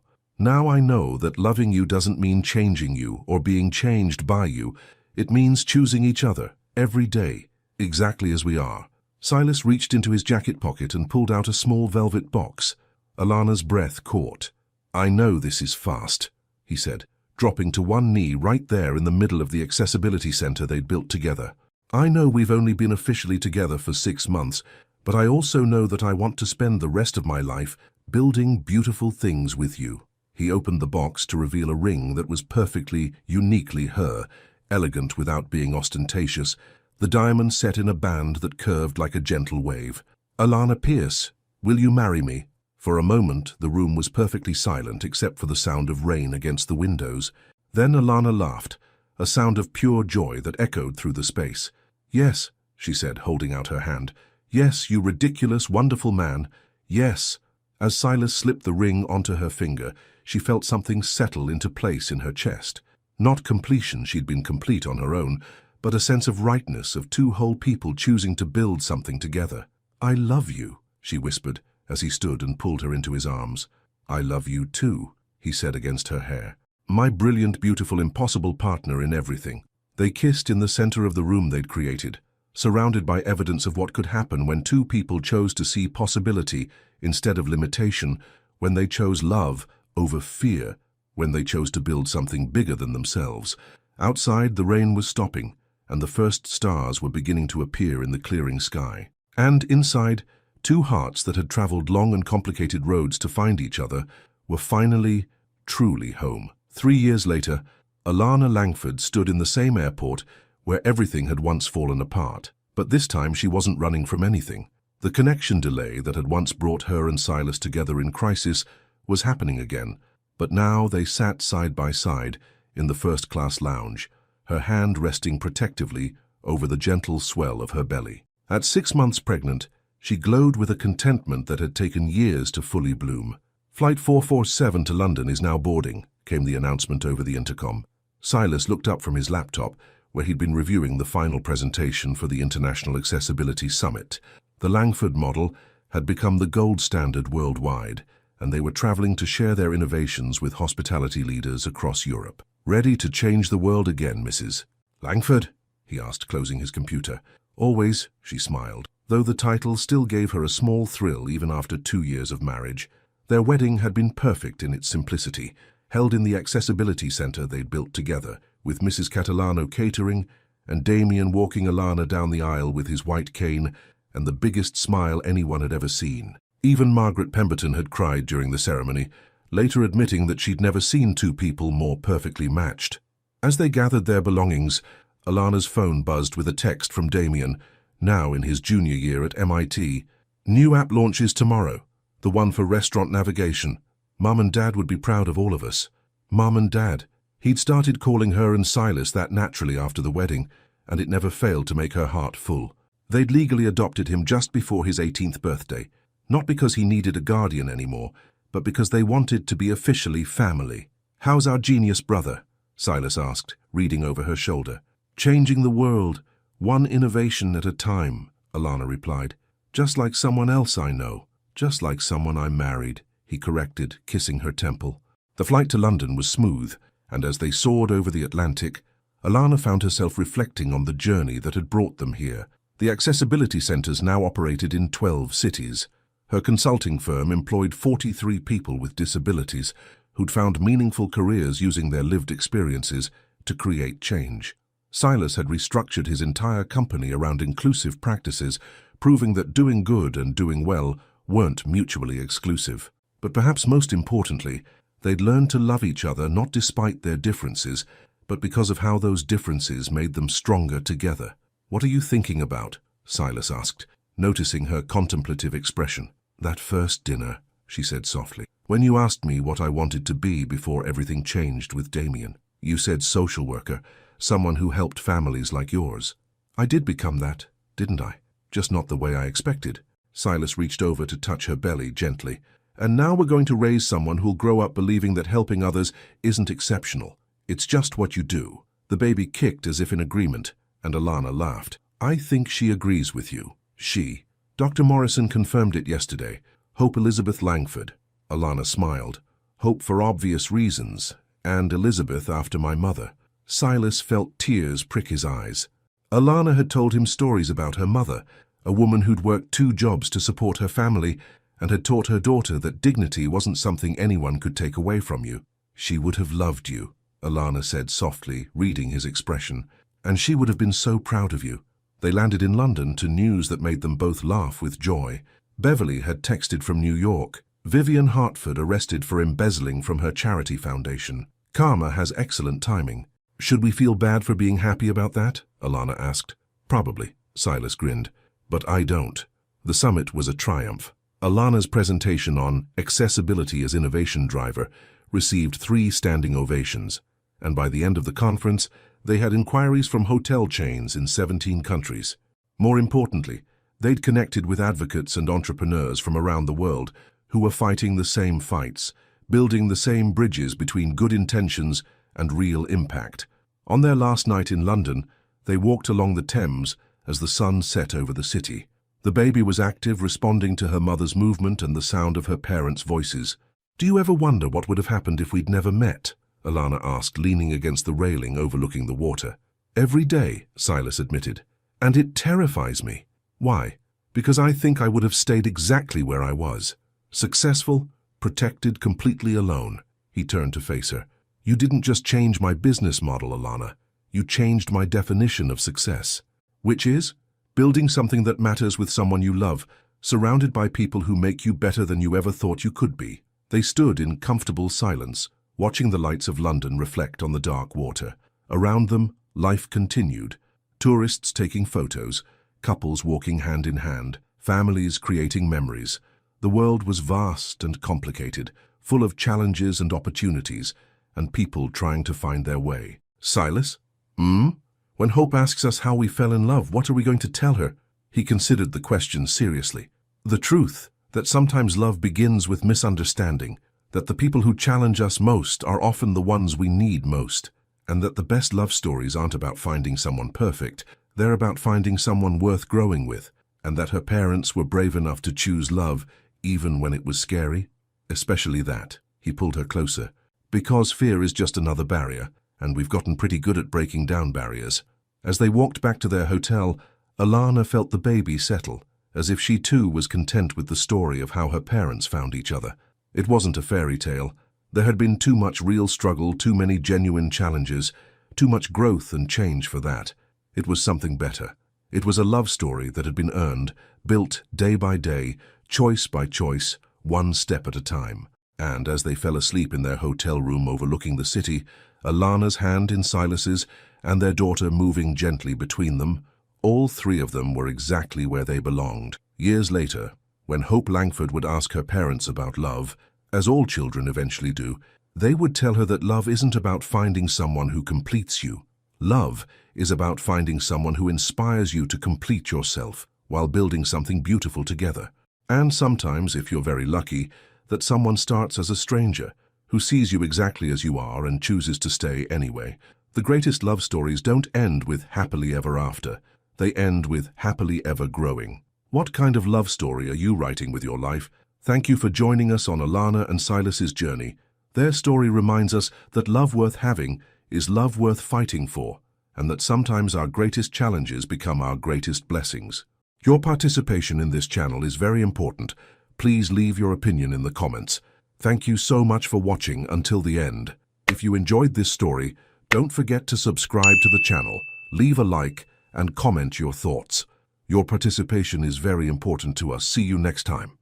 I know that loving you doesn't mean changing you or being changed by you. It means choosing each other, every day, exactly as we are. Silas reached into his jacket pocket and pulled out a small velvet box. Alana's breath caught. I know this is fast, he said, dropping to one knee right there in the middle of the accessibility center they'd built together. I know we've only been officially together for 6 months, but I also know that I want to spend the rest of my life building beautiful things with you. He opened the box to reveal a ring that was perfectly, uniquely her, elegant without being ostentatious, the diamond set in a band that curved like a gentle wave. Alana Pierce, will you marry me? For a moment, the room was perfectly silent except for the sound of rain against the windows. Then Alana laughed, a sound of pure joy that echoed through the space. Yes, she said, holding out her hand. Yes, you ridiculous, wonderful man. Yes. As Silas slipped the ring onto her finger, she felt something settle into place in her chest. Not completion, she'd been complete on her own, but a sense of rightness, of two whole people choosing to build something together. "I love you," she whispered as he stood and pulled her into his arms. "I love you too," he said against her hair. "My brilliant, beautiful, impossible partner in everything." They kissed in the center of the room they'd created, surrounded by evidence of what could happen when two people chose to see possibility instead of limitation, when they chose love over fear, when they chose to build something bigger than themselves. Outside, the rain was stopping, and the first stars were beginning to appear in the clearing sky. And inside, two hearts that had traveled long and complicated roads to find each other were finally, truly home. 3 years later, Alana Langford stood in the same airport where everything had once fallen apart. But this time she wasn't running from anything. The connection delay that had once brought her and Silas together in crisis was happening again, but now they sat side by side in the first-class lounge, her hand resting protectively over the gentle swell of her belly. At 6 months pregnant, she glowed with a contentment that had taken years to fully bloom. "Flight 447 to London is now boarding," came the announcement over the intercom. Silas looked up from his laptop, where he'd been reviewing the final presentation for the International Accessibility Summit. The Langford model had become the gold standard worldwide, and they were traveling to share their innovations with hospitality leaders across Europe. "Ready to change the world again, Mrs. Langford?" he asked, closing his computer. "Always," she smiled, though the title still gave her a small thrill even after 2 years of marriage. Their wedding had been perfect in its simplicity, held in the accessibility center they'd built together, with Mrs. Catalano catering and Damien walking Alana down the aisle with his white cane and the biggest smile anyone had ever seen. Even Margaret Pemberton had cried during the ceremony, later admitting that she'd never seen two people more perfectly matched. As they gathered their belongings, Alana's phone buzzed with a text from Damien, now in his junior year at MIT. "New app launches tomorrow, the one for restaurant navigation. Mum and Dad would be proud of all of us." Mum and Dad. He'd started calling her and Silas that naturally after the wedding, and it never failed to make her heart full. They'd legally adopted him just before his 18th birthday, not because he needed a guardian anymore, but because they wanted to be officially family. "How's our genius brother?" Silas asked, reading over her shoulder. "Changing the world, one innovation at a time," Alana replied. "Just like someone else I know, just like someone I married," he corrected, kissing her temple. The flight to London was smooth, and as they soared over the Atlantic, Alana found herself reflecting on the journey that had brought them here. The accessibility centers now operated in 12 cities. Her consulting firm employed 43 people with disabilities who'd found meaningful careers using their lived experiences to create change. Silas had restructured his entire company around inclusive practices, proving that doing good and doing well weren't mutually exclusive. But perhaps most importantly, they'd learned to love each other not despite their differences, but because of how those differences made them stronger together. "What are you thinking about?" Silas asked, noticing her contemplative expression. "That first dinner," she said softly. "When you asked me what I wanted to be before everything changed with Damien, you said social worker, someone who helped families like yours. I did become that, didn't I? Just not the way I expected." Silas reached over to touch her belly gently. "And now we're going to raise someone who'll grow up believing that helping others isn't exceptional. It's just what you do." The baby kicked as if in agreement, and Alana laughed. "I think she agrees with you." She. Dr. Morrison confirmed it yesterday. Hope Elizabeth Langford. Alana smiled. "Hope for obvious reasons, and Elizabeth after my mother." Silas felt tears prick his eyes. Alana had told him stories about her mother, a woman who'd worked 2 jobs to support her family and had taught her daughter that dignity wasn't something anyone could take away from you. "She would have loved you," Alana said softly, reading his expression. "And she would have been so proud of you." They landed in London to news that made them both laugh with joy. Beverly had texted from New York. "Vivian Hartford arrested for embezzling from her charity foundation. Karma has excellent timing." "Should we feel bad for being happy about that?" Alana asked. "Probably," Silas grinned. "But I don't." The summit was a triumph. Alana's presentation on accessibility as innovation driver received 3 standing ovations, and by the end of the conference, they had inquiries from hotel chains in 17 countries. More importantly, they'd connected with advocates and entrepreneurs from around the world who were fighting the same fights, building the same bridges between good intentions and real impact. On their last night in London, they walked along the Thames as the sun set over the city. The baby was active, responding to her mother's movement and the sound of her parents' voices. "Do you ever wonder what would have happened if we'd never met?" Alana asked, leaning against the railing overlooking the water. "Every day," Silas admitted. "And it terrifies me." "Why?" "Because I think I would have stayed exactly where I was. Successful, protected, completely alone." He turned to face her. "You didn't just change my business model, Alana. You changed my definition of success." "Which is?" "Building something that matters with someone you love, surrounded by people who make you better than you ever thought you could be." They stood in comfortable silence, watching the lights of London reflect on the dark water. Around them, life continued. Tourists taking photos, couples walking hand in hand, families creating memories. The world was vast and complicated, full of challenges and opportunities, and people trying to find their way. "Silas? When Hope asks us how we fell in love, what are we going to tell her?" He considered the question seriously. "The truth, that sometimes love begins with misunderstanding, that the people who challenge us most are often the ones we need most, and that the best love stories aren't about finding someone perfect, they're about finding someone worth growing with, and that her parents were brave enough to choose love even when it was scary. Especially that." He pulled her closer. "Because fear is just another barrier, and we've gotten pretty good at breaking down barriers." As they walked back to their hotel, Alana felt the baby settle, as if she too was content with the story of how her parents found each other. It wasn't a fairy tale. There had been too much real struggle, too many genuine challenges, too much growth and change for that. It was something better. It was a love story that had been earned, built day by day, choice by choice, one step at a time. And as they fell asleep in their hotel room overlooking the city, Alana's hand in Silas's and their daughter moving gently between them, all three of them were exactly where they belonged. Years later, when Hope Langford would ask her parents about love, as all children eventually do, they would tell her that love isn't about finding someone who completes you. Love is about finding someone who inspires you to complete yourself while building something beautiful together. And sometimes, if you're very lucky, that someone starts as a stranger, who sees you exactly as you are and chooses to stay anyway. The greatest love stories don't end with happily ever after. They end with happily ever growing. What kind of love story are you writing with your life? Thank you for joining us on Alana and Silas's journey. Their story reminds us that love worth having is love worth fighting for, and that sometimes our greatest challenges become our greatest blessings. Your participation in this channel is very important. Please leave your opinion in the comments. Thank you so much for watching until the end. If you enjoyed this story, don't forget to subscribe to the channel, leave a like, and comment your thoughts. Your participation is very important to us. See you next time.